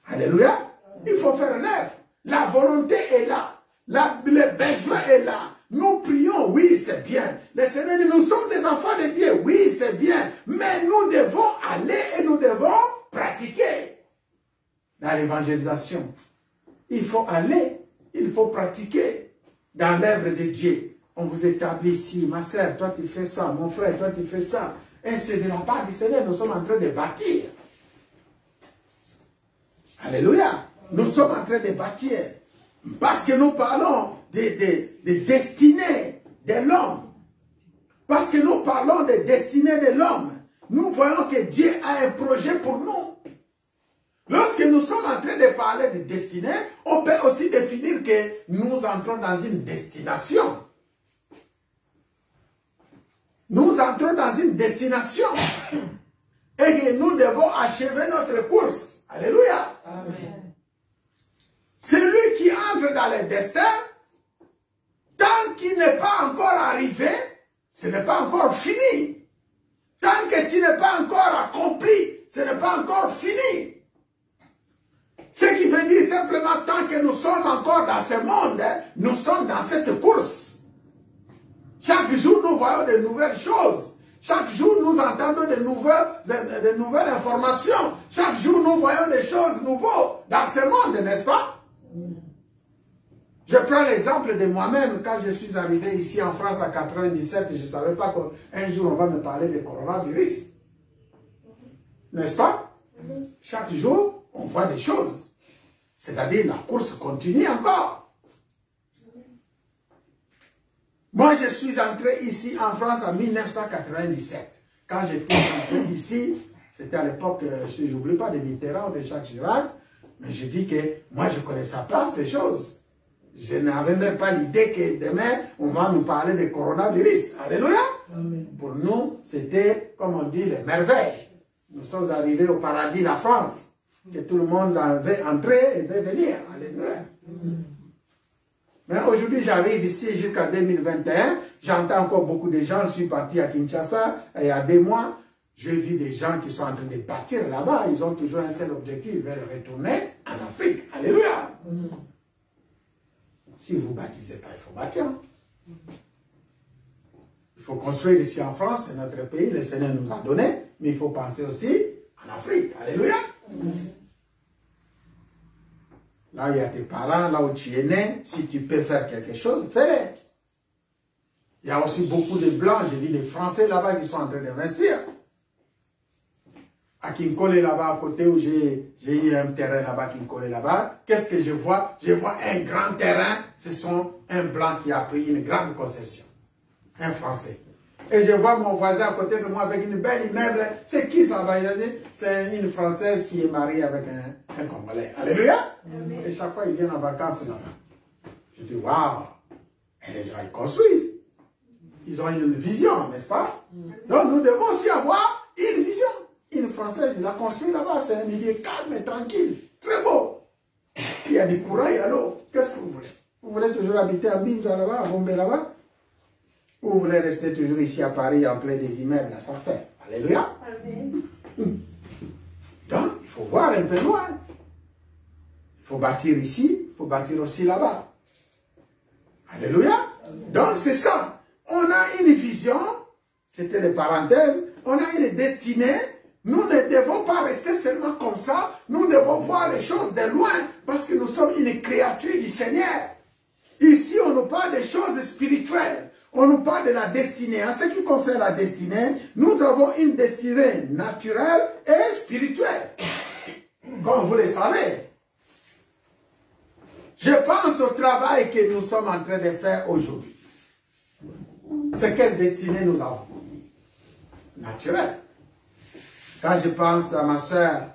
Alléluia. Il faut faire l'œuvre. La volonté est là. Le besoin est là. Nous prions, oui, c'est bien. Le Seigneur dit, nous sommes des enfants de Dieu, oui, c'est bien. Mais nous devons aller et nous devons pratiquer. Dans l'évangélisation, il faut aller, il faut pratiquer dans l'œuvre de Dieu. On vous établit ici, ma soeur, toi tu fais ça, mon frère, toi tu fais ça. Et c'est de la part du Seigneur, nous sommes en train de bâtir. Alléluia. Nous sommes en train de bâtir. Parce que nous parlons des destinées de l'homme. Parce que nous parlons des destinées de l'homme. Nous voyons que Dieu a un projet pour nous. Lorsque nous sommes en train de parler de destinée, on peut aussi définir que nous entrons dans une destination. Nous entrons dans une destination. Et que nous devons achever notre course. Alléluia. Amen. Celui qui entre dans le destin, tant qu'il n'est pas encore arrivé, ce n'est pas encore fini. Tant que tu n'es pas encore accompli, ce n'est pas encore fini. Ce qui veut dire simplement, tant que nous sommes encore dans ce monde, nous sommes dans cette course. Chaque jour, nous voyons de nouvelles choses. Chaque jour, nous entendons de nouvelles informations. Chaque jour, nous voyons des choses nouvelles dans ce monde, n'est-ce pas? Je prends l'exemple de moi-même. Quand je suis arrivé ici en France en 97, je ne savais pas qu'un jour, on va me parler de coronavirus. N'est-ce pas? Chaque jour, on voit des choses. C'est-à-dire, la course continue encore. Moi, je suis entré ici en France en 1997. Quand j'étais entré ici, c'était à l'époque, je n'oublie pas de Mitterrand, de Jacques Chirac, mais je dis que moi, je ne connaissais pas ces choses. Je n'avais même pas l'idée que demain, on va nous parler de coronavirus. Alléluia. Amen. Pour nous, c'était, comme on dit, les merveilles. Nous sommes arrivés au paradis, la France, que tout le monde veut entrer et veut venir. Alléluia. Amen. Mais aujourd'hui, j'arrive ici jusqu'à 2021. J'entends encore beaucoup de gens. Je suis parti à Kinshasa il y a 2 mois. J'ai vu des gens qui sont en train de bâtir là-bas. Ils ont toujours un seul objectif. Ils veulent retourner en Afrique. Alléluia. Amen. Si vous ne baptisez pas, il faut bâtir. Il faut construire ici en France, c'est notre pays, le Seigneur nous a donné, mais il faut penser aussi en Afrique. Alléluia. Là où il y a tes parents, là où tu es né, si tu peux faire quelque chose, fais-le. Il y a aussi beaucoup de Blancs, j'ai vu des Français là-bas qui sont en train d'investir. À Kinkole là-bas, à côté où j'ai eu un terrain là-bas, Kinkole là-bas, qu'est-ce que je vois? Je vois un grand terrain, ce sont un Blanc qui a pris une grande concession. Un Français. Et je vois mon voisin à côté de moi avec une belle immeuble. C'est qui ça va? C'est une Française qui est mariée avec un Congolais. Alléluia. Amen. Et chaque fois, ils viennent en vacances là-bas. Je dis, waouh, Et les gens, ils construisent. Ils ont une vision, n'est-ce pas? Donc nous devons aussi avoir une vision. Une Française, il a construit là-bas, c'est un milieu calme et tranquille, très beau. Il y a du courant, il y a l'eau. Qu'est-ce que vous voulez? Vous voulez toujours habiter à Binza là-bas, à Bombay là-bas? Ou vous voulez rester toujours ici à Paris, en plein des immeubles à Sarcelles? Alléluia. Amen. Donc, il faut voir un peu loin. Il faut bâtir ici, il faut bâtir aussi là-bas. Alléluia. Donc, c'est ça. On a une vision, c'était les parenthèses, on a une destinée. Nous ne devons pas rester seulement comme ça. Nous devons voir les choses de loin parce que nous sommes une créature du Seigneur. Ici, on nous parle des choses spirituelles. On nous parle de la destinée. En ce qui concerne la destinée, nous avons une destinée naturelle et spirituelle. Comme vous le savez. Je pense au travail que nous sommes en train de faire aujourd'hui. C'est quelle destinée nous avons? Naturelle. Quand je pense à ma soeur,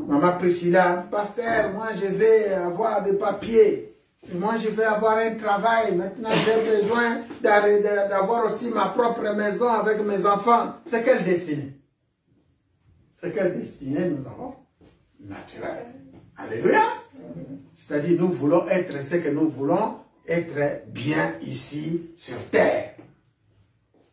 maman Priscilla, pasteur, moi je vais avoir des papiers. Moi, je vais avoir un travail. Maintenant, j'ai besoin d'avoir aussi ma propre maison avec mes enfants. C'est quelle destinée? C'est quelle destinée nous avons? Naturelle. Alléluia. C'est-à-dire, nous voulons être ce que nous voulons être bien ici sur terre.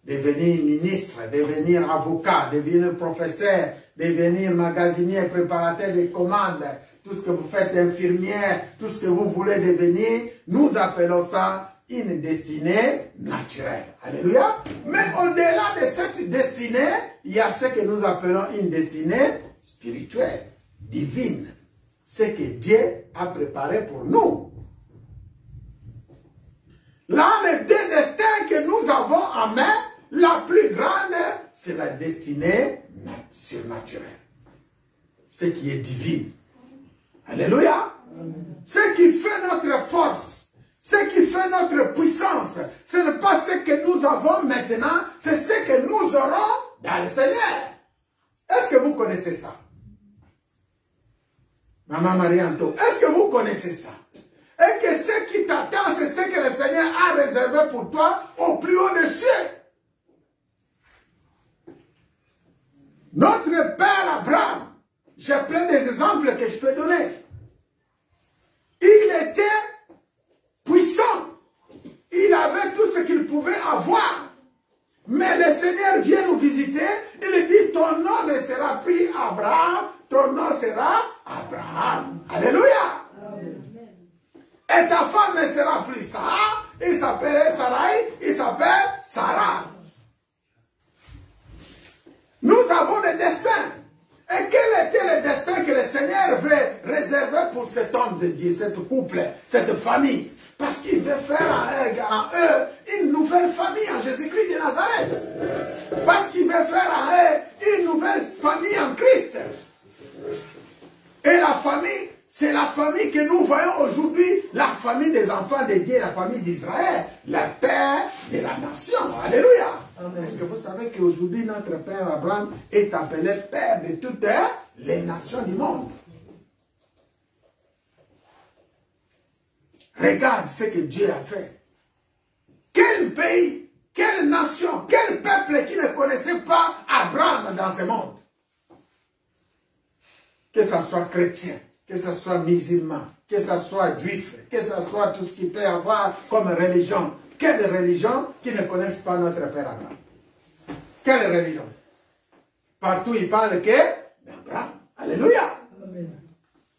Devenir ministre, devenir avocat, devenir professeur, devenir magasinier, préparateur de commandes. Tout ce que vous faites, infirmière, tout ce que vous voulez devenir, nous appelons ça une destinée naturelle. Alléluia. Mais au-delà de cette destinée, il y a ce que nous appelons une destinée spirituelle, divine. Ce que Dieu a préparé pour nous. Là, les deux destins que nous avons en main, la plus grande, c'est la destinée surnaturelle. Ce qui est divine. Alléluia. Ce qui fait notre force, ce qui fait notre puissance, ce n'est pas ce que nous avons maintenant, c'est ce que nous aurons dans le Seigneur. Est-ce que vous connaissez ça? Maman Marie-Anto, est-ce que vous connaissez ça? Et que ce qui t'attend, c'est ce que le Seigneur a réservé pour toi au plus haut des cieux. Notre père Abraham, j'ai plein d'exemples que je peux donner. Il était puissant. Il avait tout ce qu'il pouvait avoir. Mais le Seigneur vient nous visiter. Il dit, ton nom ne sera plus Abraham, ton nom sera Abraham. Alléluia. Amen. Et ta femme ne sera plus Sarah. Il s'appelait Sarai, il s'appelle Sarah. Nous avons des destins. Et quel était le destin que le Seigneur veut réserver pour cet homme de Dieu, cette couple, cette famille? Parce qu'il veut faire en eux une nouvelle famille en Jésus-Christ de Nazareth. Parce qu'il veut faire en eux une nouvelle famille en Christ. Et la famille, c'est la famille que nous voyons aujourd'hui, la famille des enfants de Dieu, la famille d'Israël, le père de la nation. Alléluia. Est-ce que vous savez qu'aujourd'hui, notre père Abraham est appelé père de toutes les nations du monde? Regarde ce que Dieu a fait. Quel pays, quelle nation, quel peuple qui ne connaissait pas Abraham dans ce monde? Que ce soit chrétien, que ce soit musulman, que ce soit juif, que ce soit tout ce qui peut avoir comme religion. Quelle religion qui ne connaissent pas notre Père Abraham? Quelle religion? Partout il parle que d'Abraham. Alléluia. Amen.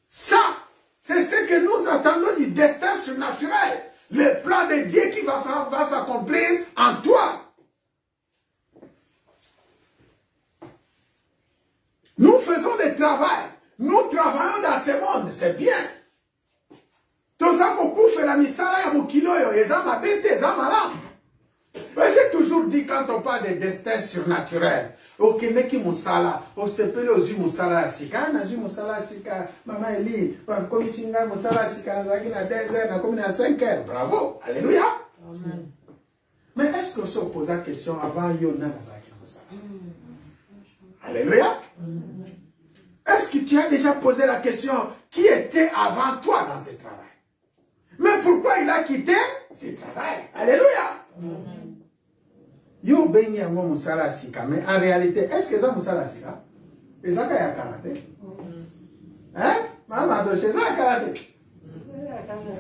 Ça, c'est ce que nous attendons du destin surnaturel. Le plan de Dieu qui va s'accomplir en toi. Nous faisons du travail. Nous travaillons dans ce monde. C'est bien. J'ai toujours dit, quand on parle de destin surnaturel, au Keneki Moussala, au Sepele Ozu Moussala Sika, Naju Moussala Sika, Maman Eli, comme Singa Moussala Sika, Nazaki na 2 heures, comme à 5 heures. Bravo. Alléluia. Amen. Mais est-ce qu'on se pose la question avant Yona Nazaki Moussala? Alléluia. Est-ce que tu as déjà posé la question, qui était avant toi dans ce travail? Mais pourquoi il a quitté c'est travail. Alléluia. Yo bengi yango musala sika, mais en réalité, est-ce que ça musala sika? Et ça kaya karate? Hein? Maman doche ça karate?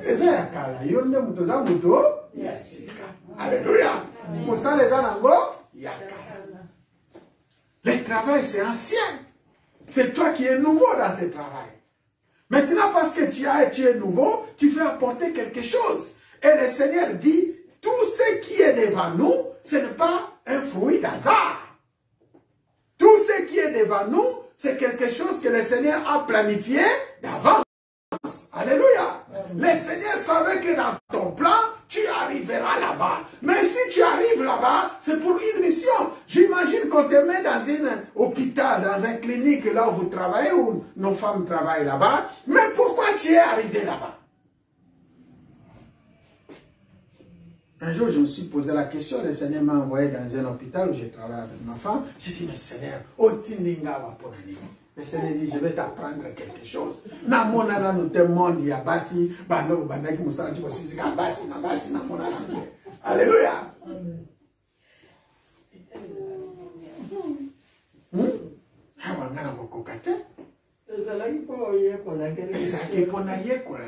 Et ça ya kala. Yo ne mutoza muto ya sika. Alléluia. Musala zanango ya kala. Le travail c'est ancien. C'est toi qui es nouveau dans ce travail. Maintenant, parce que tu es nouveau, tu veux apporter quelque chose. Et le Seigneur dit, tout ce qui est devant nous, ce n'est pas un fruit d'hasard. Tout ce qui est devant nous, c'est quelque chose que le Seigneur a planifié d'avance. Alléluia. Le Seigneur savait que dans ton plan, tu arriveras là-bas. Mais si tu arrives là-bas, c'est pour une mission. J'imagine qu'on te met dans un hôpital, dans une clinique, là où vous travaillez, où nos femmes travaillent là-bas. Mais pourquoi tu es arrivé là-bas? Un jour, je me suis posé la question, le Seigneur m'a envoyé dans un hôpital où je travaille avec ma femme. J'ai dit, mais Seigneur, le Seigneur dit, je vais t'apprendre quelque chose. Namonana nous témoigne, il y a Bassi, Bano, Banaki Moussa, tu vois, si c'est Bassi, Bassi, Namonana. Alléluia.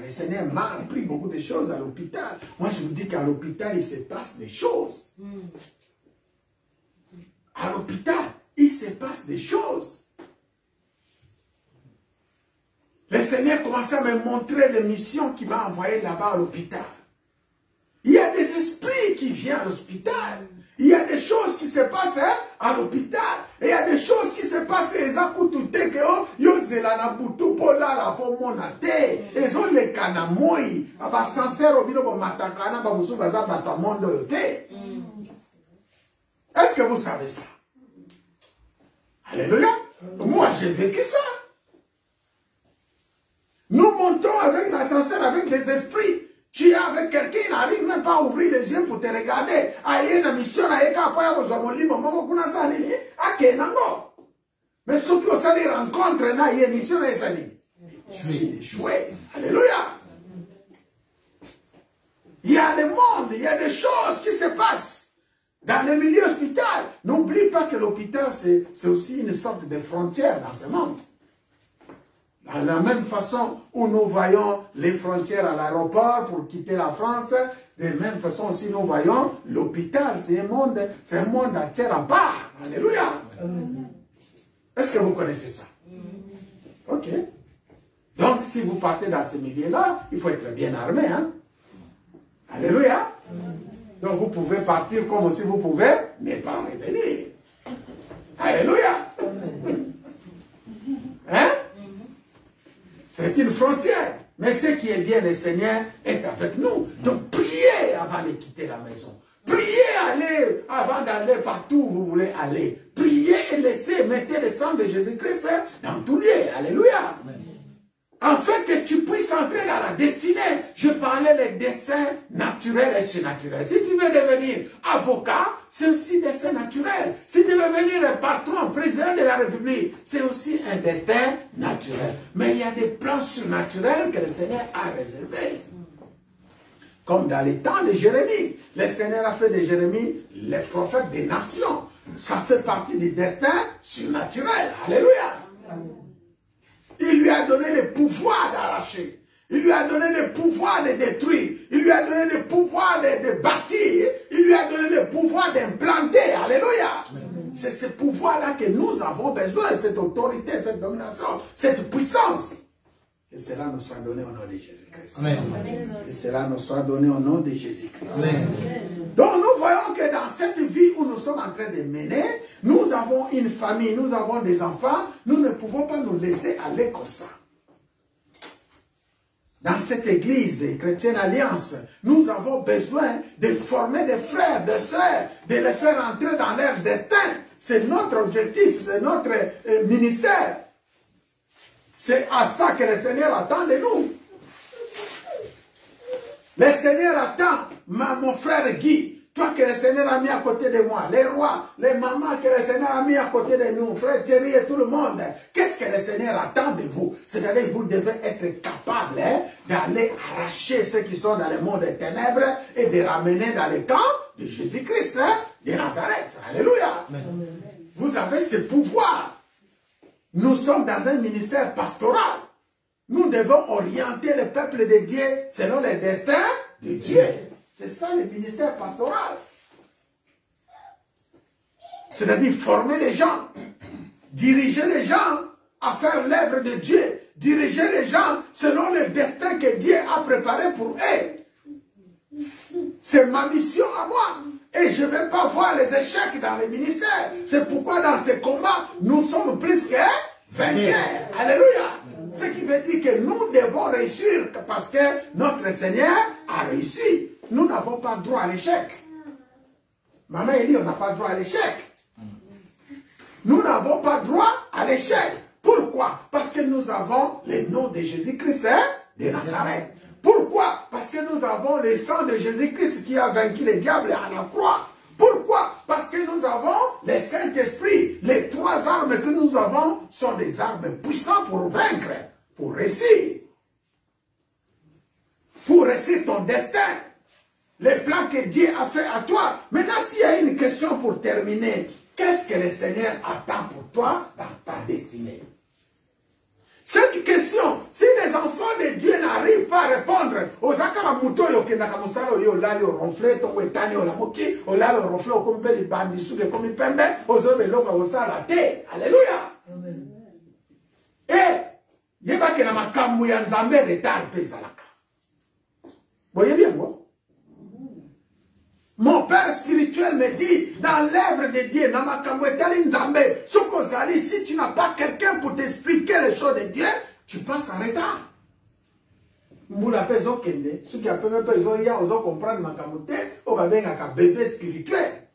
Le Seigneur m'a appris beaucoup de choses à l'hôpital. Moi, je vous dis qu'à l'hôpital, il se passe des choses. À l'hôpital, il se passe des choses. Le Seigneur commençait à me montrer les missions qu'il m'a envoyées là-bas à l'hôpital. Il y a des esprits qui viennent à l'hôpital. Il y a des choses qui se passent à l'hôpital. Et il y a des choses qui se passent. Ils ont tout que ils ont les canamoi. Est-ce que vous savez ça? Alléluia. Moi, j'ai vécu ça. Nous montons avec l'ascenseur, avec des esprits. Tu es avec quelqu'un, il n'arrive même pas à ouvrir les yeux pour te regarder. Mais ceux qui ont des rencontres, il y a une mission. Alléluia. Il y a des mondes, il y a des choses qui se passent dans le milieu hospitalier. N'oublie pas que l'hôpital, c'est aussi une sorte de frontière dans ce monde. De la même façon où nous voyons les frontières à l'aéroport pour quitter la France, de la même façon aussi nous voyons l'hôpital, c'est un monde à terre en part. Alléluia. Est-ce que vous connaissez ça? Ok. Donc si vous partez dans ce milieu-là, il faut être bien armé. Hein? Alléluia. Donc vous pouvez partir comme si vous pouvez ne pas revenir. Alléluia. Hein? C'est une frontière. Mais ce qui est bien, le Seigneur est avec nous. Donc priez avant de quitter la maison. Priez avant d'aller partout où vous voulez aller. Priez et mettez le sang de Jésus-Christ dans tout lieu. Alléluia. Afin que tu puisses entrer dans la destinée. Je parlais des destins naturels et surnaturels. Si tu veux devenir avocat, c'est aussi un destin naturel. Si tu veux devenir patron, président de la République, c'est aussi un destin naturel. Mais il y a des plans surnaturels que le Seigneur a réservés. Comme dans les temps de Jérémie. Le Seigneur a fait de Jérémie le prophète des nations. Ça fait partie du destin surnaturel. Alléluia. Il lui a donné le pouvoir d'arracher. Il lui a donné le pouvoir de détruire. Il lui a donné le pouvoir de bâtir. Il lui a donné le pouvoir d'implanter. Alléluia. C'est ce pouvoir-là que nous avons besoin. Cette autorité, cette domination, cette puissance. Que cela nous soit donné au nom de Jésus-Christ. Que cela nous soit donné au nom de Jésus-Christ. Donc nous voyons que dans cette vie où nous sommes en train de mener, nous avons une famille, nous avons des enfants, nous ne pouvons pas nous laisser aller comme ça. Dans cette église chrétienne alliance, nous avons besoin de former des frères, des sœurs, de les faire entrer dans leur destin. C'est notre objectif, c'est notre ministère. C'est à ça que le Seigneur attend de nous. Le Seigneur attend, mon frère Guy, Toi que le Seigneur a mis à côté de moi, les rois, les mamans que le Seigneur a mis à côté de nous, frère Thierry et tout le monde, qu'est-ce que le Seigneur attend de vous? C'est-à-dire que vous devez être capable d'aller arracher ceux qui sont dans le monde des ténèbres et de ramener dans le camp de Jésus-Christ de Nazareth. Alléluia. Amen. Vous avez ce pouvoir. Nous sommes dans un ministère pastoral. Nous devons orienter le peuple de Dieu selon les destins de Dieu. C'est ça le ministère pastoral. C'est-à-dire former les gens, diriger les gens à faire l'œuvre de Dieu, diriger les gens selon le destin que Dieu a préparé pour eux. C'est ma mission à moi. Et je ne vais pas voir les échecs dans le ministère. C'est pourquoi dans ce combat, nous sommes plus que vainqueurs. Alléluia. Ce qui veut dire que nous devons réussir parce que notre Seigneur a réussi. Nous n'avons pas droit à l'échec. Maman Elie, on n'a pas droit à l'échec. Nous n'avons pas droit à l'échec. Pourquoi? Parce que nous avons le nom de Jésus-Christ de Nazareth. Pourquoi? Parce que nous avons le sang de Jésus-Christ qui a vaincu le diable à la croix. Pourquoi? Parce que nous avons le Saint-Esprit. Les trois armes que nous avons sont des armes puissantes pour vaincre, pour réussir. Pour réussir ton destin. Les plans que Dieu a fait à toi. Maintenant, s'il y a une question pour terminer, qu'est-ce que le Seigneur attend pour toi dans ta destinée? Cette question, si les enfants de Dieu n'arrivent pas à répondre aux akara muto yo kenaka musala yo lali o ronfle to wetani o la moki o lali o ronfle o kombe li bandi suke komi pembe o zo beloka o sala te. Alléluia. Amen. Yeba ke na makambu ya Nzambe retard pezalaka. Voyez bien moi? Mon père spirituel me dit, dans l'œuvre de Dieu, si tu n'as pas quelqu'un pour t'expliquer les choses de Dieu, tu passes en retard. Moula peso kende, ceux qui appellent peso ya, oso comprendre ma kamote, o babenga ka bébé spirituel.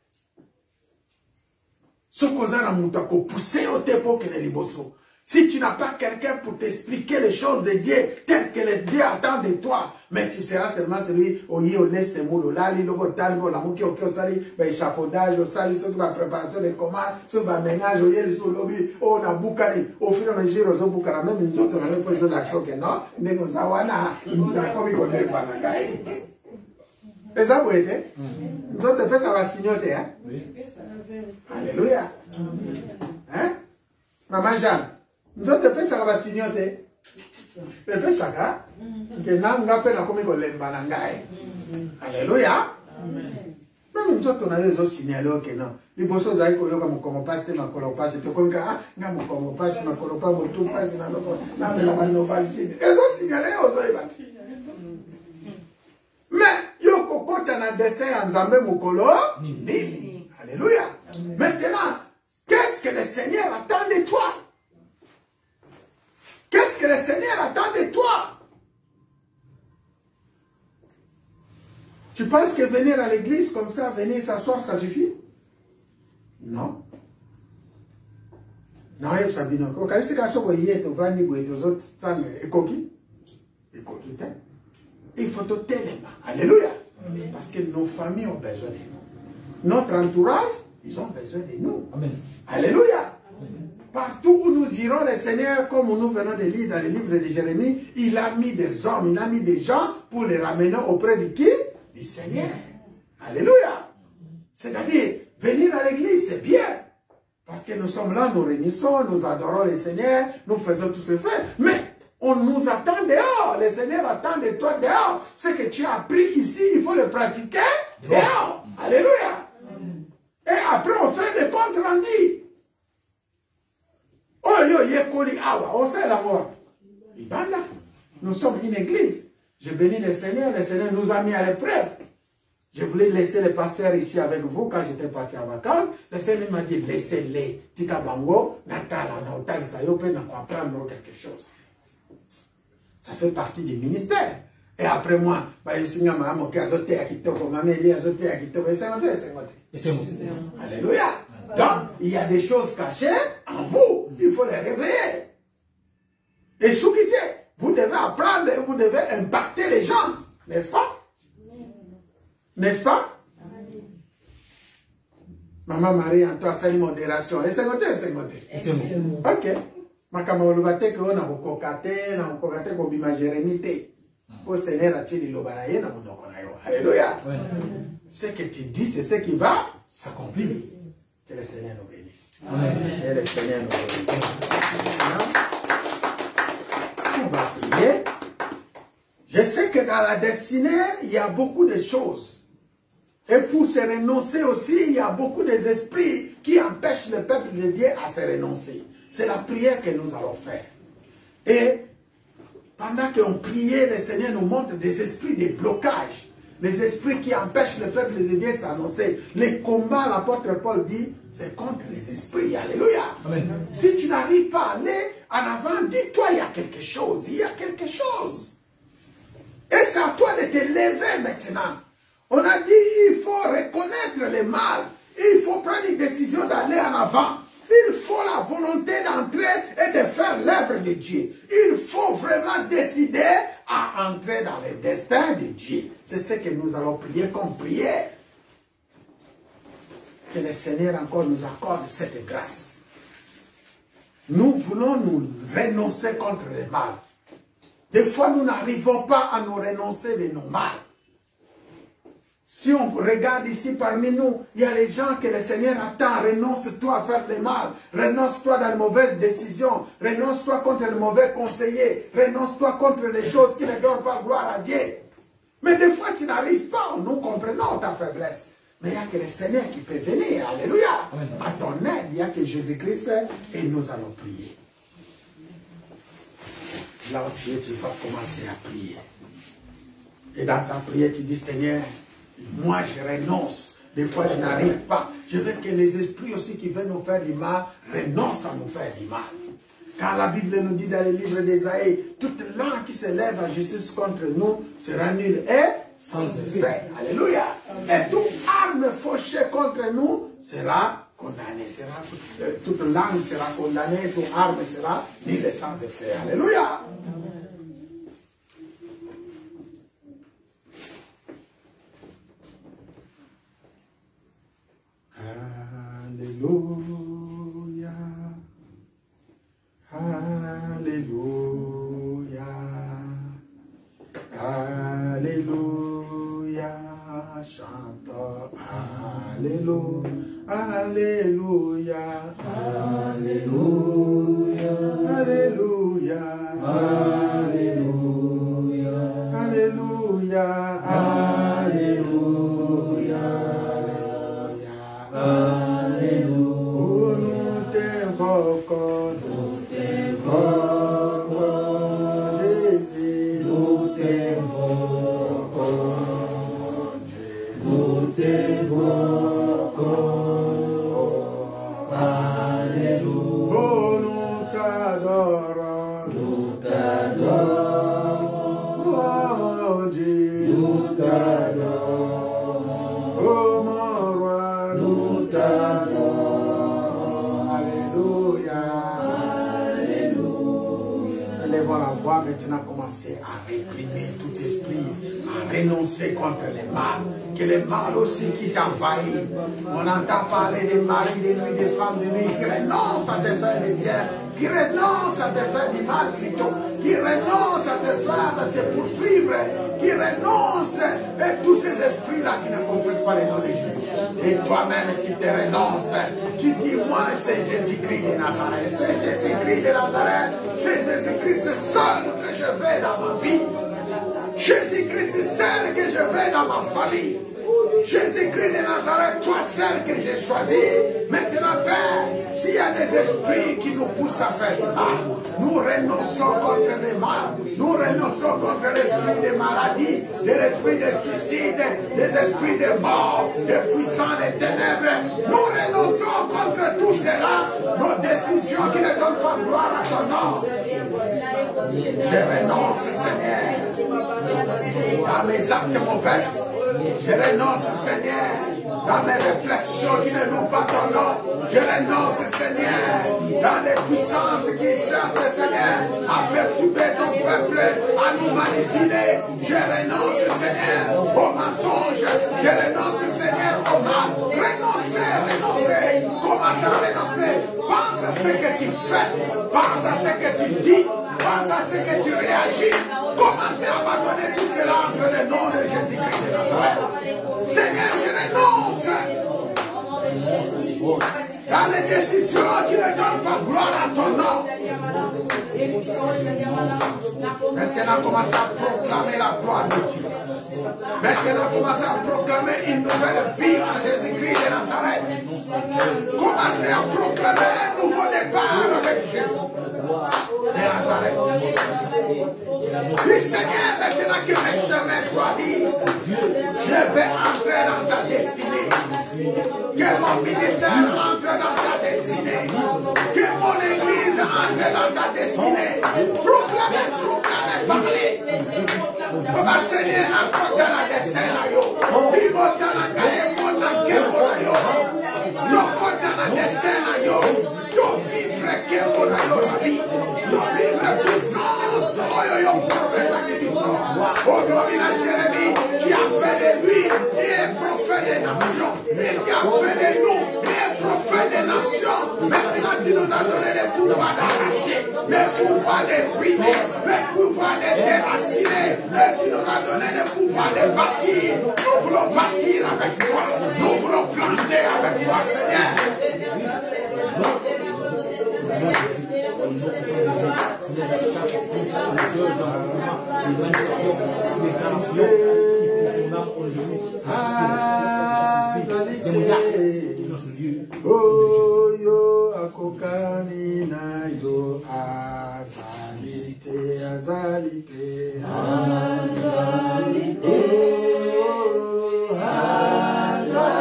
Ce qu'on a muta ko pousser au tepo kene liboso. Si tu n'as pas quelqu'un pour t'expliquer les choses de Dieu, telles que le Dieu attend de toi, mais tu seras seulement celui au lieu de ce mot, là, logo talbo, la mouki au sali, échafaudage, au sali, sur la préparation des commandes, sur le ménage, au lieu sur le lobby, au na boukari, au fur et à mesure, au boukara, même une autre, on a posé l'action que non, mais nous avons la commis qu'on est pas la. Et ça, vous êtes, nous autres, ça va signoter, hein? Alléluia. Hein? Maman Jeanne. Nous autres, ça va signoter. Le saka, que n'a pas comme alléluia. Même nous autres, on a les autres signalés que non. Les bossos aïe ko yoga mon passe te ma colopasse te comme ka nga mon colopasse ma colopasse mon tout passe na notre na me la manovalité. Les autres signalés aux autres. Mais yo kokota na destin Nzambe mokolo nini. Alléluia. Maintenant, qu'est-ce que le Seigneur attend de toi? Qu'est-ce que le Seigneur attend de toi? Tu penses que venir à l'église comme ça, venir s'asseoir, ça suffit? Non. Non, il faut bien. Quand il s'est cassé, il faut tout tellement. Alléluia. Parce que nos familles ont besoin de nous. Notre entourage, ils ont besoin de nous. Amen. Alléluia. Partout où nous irons, le Seigneur, comme nous venons de lire dans le livre de Jérémie, il a mis des hommes, il a mis des gens pour les ramener auprès de qui? Du Seigneur. Alléluia. C'est-à-dire, venir à l'église, c'est bien. Parce que nous sommes là, nous réunissons, nous adorons le Seigneur, nous faisons tout ce fait. Mais on nous attend dehors. Le Seigneur attend de toi dehors. Ce que tu as appris ici, il faut le pratiquer dehors. Alléluia. Et après, on fait des comptes rendus. Oh yo yekoli awa, on sait la mort. Nous sommes une église. Je bénis le Seigneur nous a mis à l'épreuve. Je voulais laisser les pasteurs ici avec vous quand j'étais parti en vacances. Le Seigneur m'a dit, laissez-les. Tika bango, natala, naotali sayope, na quoi apprendre quelque chose. Ça fait partie du ministère. Et après moi, alléluia. Donc, il y a des choses cachées en vous. Il faut les réveiller. Et soukité, vous devez apprendre et vous devez impacter les gens. N'est-ce pas? N'est-ce pas? Maman Marie, en toi, c'est une modération. Et c'est noté, c'est noté. C'est bon. Ok. Makamolubate que on a kokate ko bima Jérémie. Au Seigneur a-t-il l'obanaye na munoko na yo. Alléluia. Ce que tu dis, c'est ce qui va s'accomplir. Que le Seigneur nous bénisse. Amen. Que le Seigneur nous bénisse. On va prier. Je sais que dans la destinée, il y a beaucoup de choses. Et pour se renoncer aussi, il y a beaucoup d'esprits qui empêchent le peuple de Dieu à se renoncer. C'est la prière que nous allons faire. Et pendant qu'on priait, le Seigneur nous montre des esprits de blocage. Les esprits qui empêchent le peuple de Dieu de s'annoncer. Les combats, l'apôtre Paul dit, c'est contre les esprits. Alléluia. Amen. Si tu n'arrives pas à aller en avant, dis-toi, il y a quelque chose. Il y a quelque chose. Et c'est à toi de te lever maintenant. On a dit, il faut reconnaître le mal. Il faut prendre une décision d'aller en avant. Il faut la volonté d'entrer et de faire l'œuvre de Dieu. Il faut vraiment décider à entrer dans le destin de Dieu. C'est ce que nous allons prier comme prière. Que le Seigneur encore nous accorde cette grâce. Nous voulons nous renoncer contre le mal. Des fois, nous n'arrivons pas à nous renoncer de nos mal. Si on regarde ici parmi nous, il y a les gens que le Seigneur attend. Renonce-toi à faire le mal. Renonce-toi dans les mauvaises décisions. Renonce-toi contre le mauvais conseiller. Renonce-toi contre les choses qui ne donnent pas gloire à Dieu. Mais des fois, tu n'arrives pas. Nous comprenons ta faiblesse. Mais il n'y a que le Seigneur qui peut venir. Alléluia. À ton aide, il n'y a que Jésus-Christ et nous allons prier. Là où tu es, tu vas commencer à prier. Et dans ta prière, tu dis, Seigneur, moi je renonce. Des fois je n'arrive pas. Je veux que les esprits aussi qui veulent nous faire du mal renoncent à nous faire du mal. Car la Bible nous dit dans le livre d'Ésaïe, toute langue qui se lève en justice contre nous sera nulle et sans effet. Alléluia. Et toute arme fauchée contre nous sera condamnée. Toute langue sera condamnée, toute arme sera nulle et sans effet. Alléluia. Alléluia, Alléluia, Alléluia, chantons Alléluia, Alléluia, Alléluia, Alléluia, Alléluia, Alléluia, Alléluia. Jésus, nous t'invoquons, nous t'invoquons, Alléluia. Oh, nous t'adorons, oh Dieu, nous t'adorons, oh mon roi, nous t'adorons, Alléluia. Élevons la voix maintenant, commencer à réprimer tout esprit, à renoncer contre le mal. Que le mal aussi qui t'envahit. On entend parler des maris, des nuits, des femmes de nuit qui renoncent à te faire du bien, qui renoncent à te faire du mal plutôt, qui renoncent à te faire, à te poursuivre, qui renoncent, et tous ces esprits-là qui ne confessent pas le nom de Jésus. Et toi-même, tu te renonces. Tu dis, moi, c'est Jésus-Christ de Nazareth. C'est Jésus-Christ de Nazareth. C'est Jésus-Christ seul que je veux dans ma vie. Jésus-Christ seul que je veux dans ma famille. Jésus-Christ de Nazareth, toi seul que j'ai choisi. Maintenant, Père, s'il y a des esprits qui nous poussent à faire du mal, nous renonçons contre le mal. Nous renonçons contre l'esprit de maladie, de l'esprit de suicide, des esprits de mort, des puissants des ténèbres. Nous renonçons contre tout cela, nos décisions qui ne donnent pas gloire à ton nom. Je renonce, Seigneur, à mes actes mauvais. Je renonce, Seigneur, dans mes réflexions qui ne louent pas ton nom. Je renonce, Seigneur, dans les puissances qui cherchent, Seigneur, à perturber ton peuple, à nous manipuler. Je renonce, Seigneur, au mensonge. Je renonce, Seigneur, au mal. Renoncez à ce que tu fais, pense à ce que tu dis, pense à ce que tu réagis. Commencez à abandonner tout cela entre le nom de Jésus-Christ de Nazareth. Seigneur, je renonce dans les décisions qui ne donnent pas gloire à ton nom. Maintenant, commencez à proclamer la gloire de Dieu. Maintenant, commencez à proclamer une nouvelle vie en Jésus-Christ de Nazareth. Commencez à proclamer un nouveau départ avec Jésus de Nazareth. Dis Seigneur, maintenant que mes chemins soient libres, je vais entrer dans ta destinée. Que mon ministère entre dans ta destinée. Que mon église entre dans ta destinée. Proclamez, proclamez, parlez. Comment Seigneur encore dans la destinée. Vivo dans la gaie, mon anguille, mon ayo. L'enfant dans la destinée. Yo vivre que mon ayo la vie. Yo vivre puissance. Yo prophète à Kédisson. Oh gloire à Jérémie qui a fait de lui et un prophète des nations. Et qui a fait de nous et un prophète des nations. Maintenant tu nous as donné le pouvoir d'arracher, le pouvoir de ruiner, le pouvoir de déraciner. Et tu nous as donné le pouvoir de bâtir. Nous voulons bâtir avec toi. Nous voulons planter avec toi, Seigneur. Oh yo akokani na yo azalite azalite azalite azalite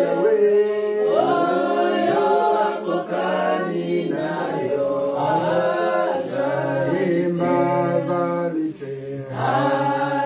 Yahweh oh yo akokani na yo azalite azalite azalite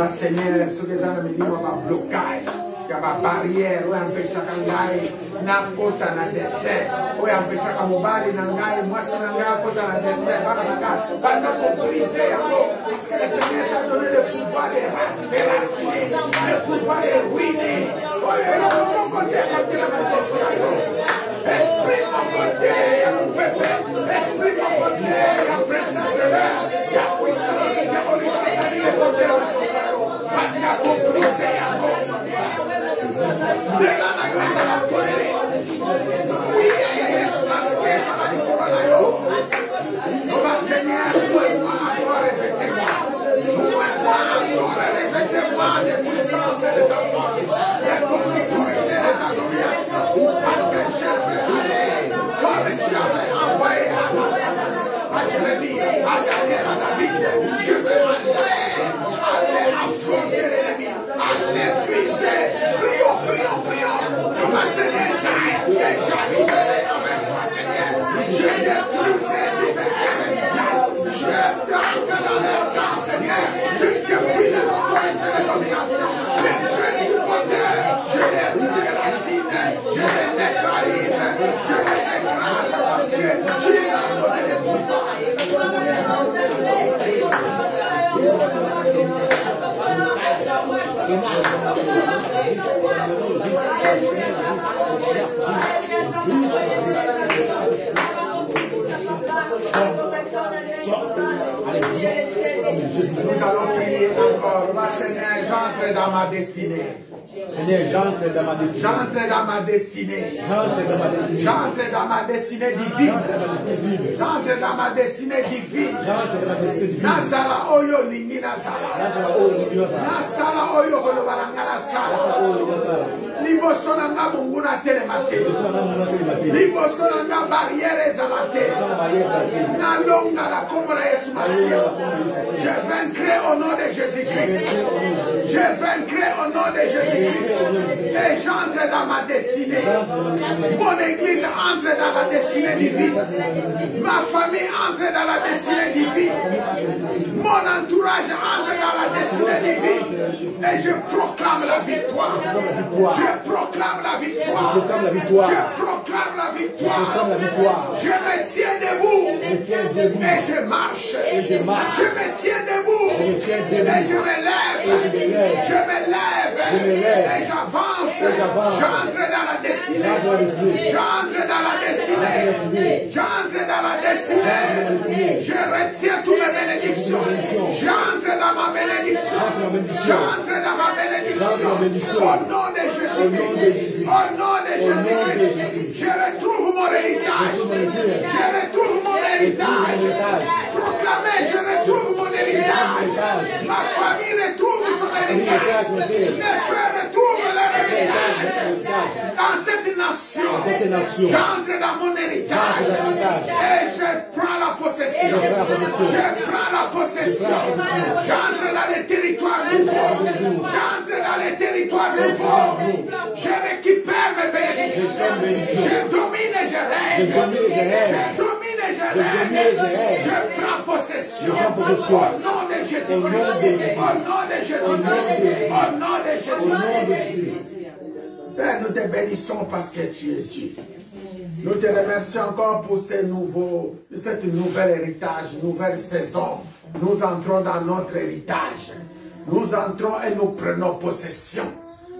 Seigneur, ce que ça me dit, un blocage, il y a une barrière, où empêche à Kangai, n'a pas na destin, où empêche à Kamobali, Nangai, moi c'est Nangai, côté na destin, pendant qu'on brisait, parce que le Seigneur t'a donné le pouvoir de déraciner, le pouvoir de ruiner. Oh, il y a mon côté, esprit mon côté, il y a mon pépé, esprit mon côté, il y a présence de l'air, il y a puissance diabolique, c'est à dire côté. Je vais aller affronter l'ennemi, aller briser. Prions, prions, prions. Seigneur, j'arriverai avec toi, Seigneur. Je l'ai brisé du je t'entre dans leur camp, Seigneur. Je détruis les autorités de domination, les principautés. Je les déracine, je les neutralise, je les écrase parce que tu as donné les pouvoirs. Nous allons prier encore. Ma Seigneur, j'entre dans ma destinée. Seigneur, j'entre dans ma destinée. J'entre dans ma destinée. J'entre dans ma destinée. J'entre dans ma destinée divine. J'entre dans ma destinée divine. J'entre dans ma destinée divine. Nazala oyo lingi nazala. Nazala oyo kolobaranga nazala. Liboso nanga mungu na telemate. Liboso nanga barrière ezalate. Nalonga la komora Yesu Masia. Je vaincrai au nom de Jésus-Christ. Je vaincrai au nom de Jésus-Christ. Et j'entre dans ma destinée. Mon église entre dans la destinée divine. Ma famille entre dans la destinée divine. Mon entourage entre dans la destinée divine. Et je proclame la victoire. Je proclame la victoire. Je proclame la victoire. Je me tiens debout. Et je marche. Je me tiens debout. Et je me lève. Je me lève. Et j'avance. J'entre dans la destinée. J'entre dans la destinée. J'entre dans la destinée. Je retiens toutes mes bénédictions. J'entre dans ma bénédiction. J'entre dans ma bénédiction. Au nom de Jésus-Christ. Au nom de Jésus-Christ. Je retrouve mon héritage. Je retrouve mon héritage. Proclamez, je retrouve mon héritage. Ma famille retrouve son héritage. Mes frères retrouvent leur héritage. Dans cette nation, j'entre dans mon héritage. Et je prends la possession. Je prends la possession. J'entre dans les territoires nouveaux. J'entre dans les territoires nouveaux. Je récupère mes bénédictions. Je domine et je règne. Je domine et je règne. Je prends possession. Au nom de Jésus-Christ. Au nom de Jésus-Christ. Au nom de Jésus-Christ. Père, nous te bénissons parce que tu es Dieu. Nous te remercions encore pour cette nouvelle héritage, nouvelle saison. Nous entrons dans notre héritage. Nous entrons et nous prenons possession.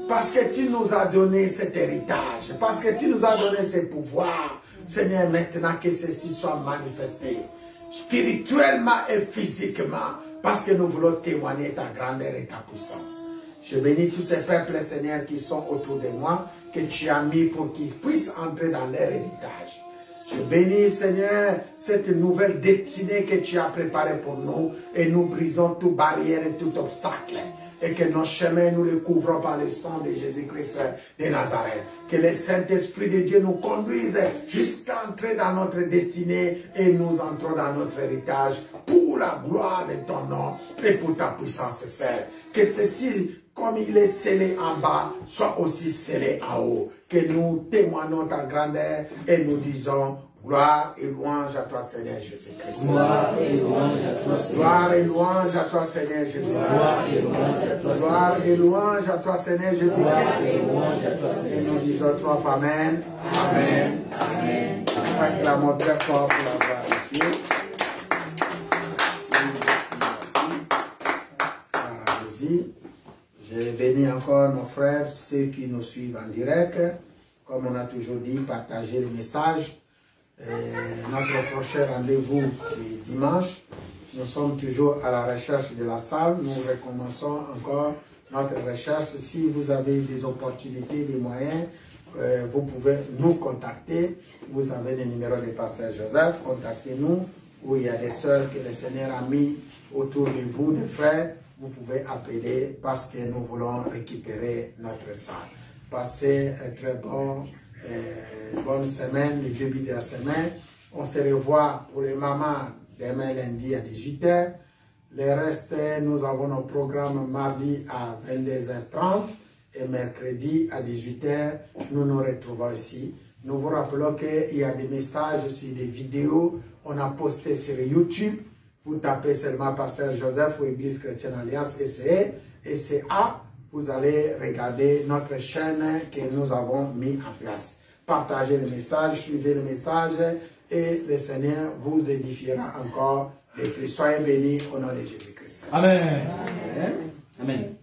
Parce que tu nous as donné cet héritage. Parce que tu nous as donné ce pouvoir. Seigneur, maintenant que ceci soit manifesté. Spirituellement et physiquement. Parce que nous voulons témoigner ta grandeur et ta puissance. Je bénis tous ces peuples, Seigneur, qui sont autour de moi, que tu as mis pour qu'ils puissent entrer dans leur héritage. Je bénis, Seigneur, cette nouvelle destinée que tu as préparée pour nous et nous brisons toute barrière et tout obstacle. Et que nos chemins, nous les couvrons par le sang de Jésus-Christ de Nazareth. Que le Saint-Esprit de Dieu nous conduise jusqu'à entrer dans notre destinée et nous entrons dans notre héritage pour la gloire de ton nom et pour ta puissance, Seigneur. Que ceci, comme il est scellé en bas, soit aussi scellé en haut. Que nous témoignons ta grandeur et nous disons gloire et louange à toi, Seigneur Jésus-Christ. Gloire et louange à toi, Seigneur. Gloire et louange à toi, Seigneur Jésus-Christ. Gloire et louange à toi, Seigneur Jésus-Christ. Et nous disons trois fois Amen. Amen. Amen. Acclamons très fort pour la gloire de Dieu. Merci. Je bénis encore nos frères, ceux qui nous suivent en direct. Comme on a toujours dit, partagez le message. Notre prochain rendez-vous, c'est dimanche. Nous sommes toujours à la recherche de la salle. Nous recommençons encore notre recherche. Si vous avez des opportunités, des moyens, vous pouvez nous contacter. Vous avez le numéro du pasteur Joseph. Contactez-nous. Où il y a des sœurs que le Seigneur a mis autour de vous, des frères. Vous pouvez appeler parce que nous voulons récupérer notre salle. Passez un très bonne semaine, le début de la semaine. On se revoit pour les mamans demain lundi à 18 h. Le reste, nous avons nos programmes mardi à 22h30 et mercredi à 18 h. Nous nous retrouvons ici. Nous vous rappelons qu'il y a des messages aussi, des vidéos. On a posté sur YouTube. Vous tapez seulement Pasteur Joseph ou Église Chrétienne Alliance ECA. Vous allez regarder notre chaîne que nous avons mis en place. Partagez le message, suivez le message et le Seigneur vous édifiera encore de plus. Soyez bénis au nom de Jésus-Christ. Amen. Amen. Amen.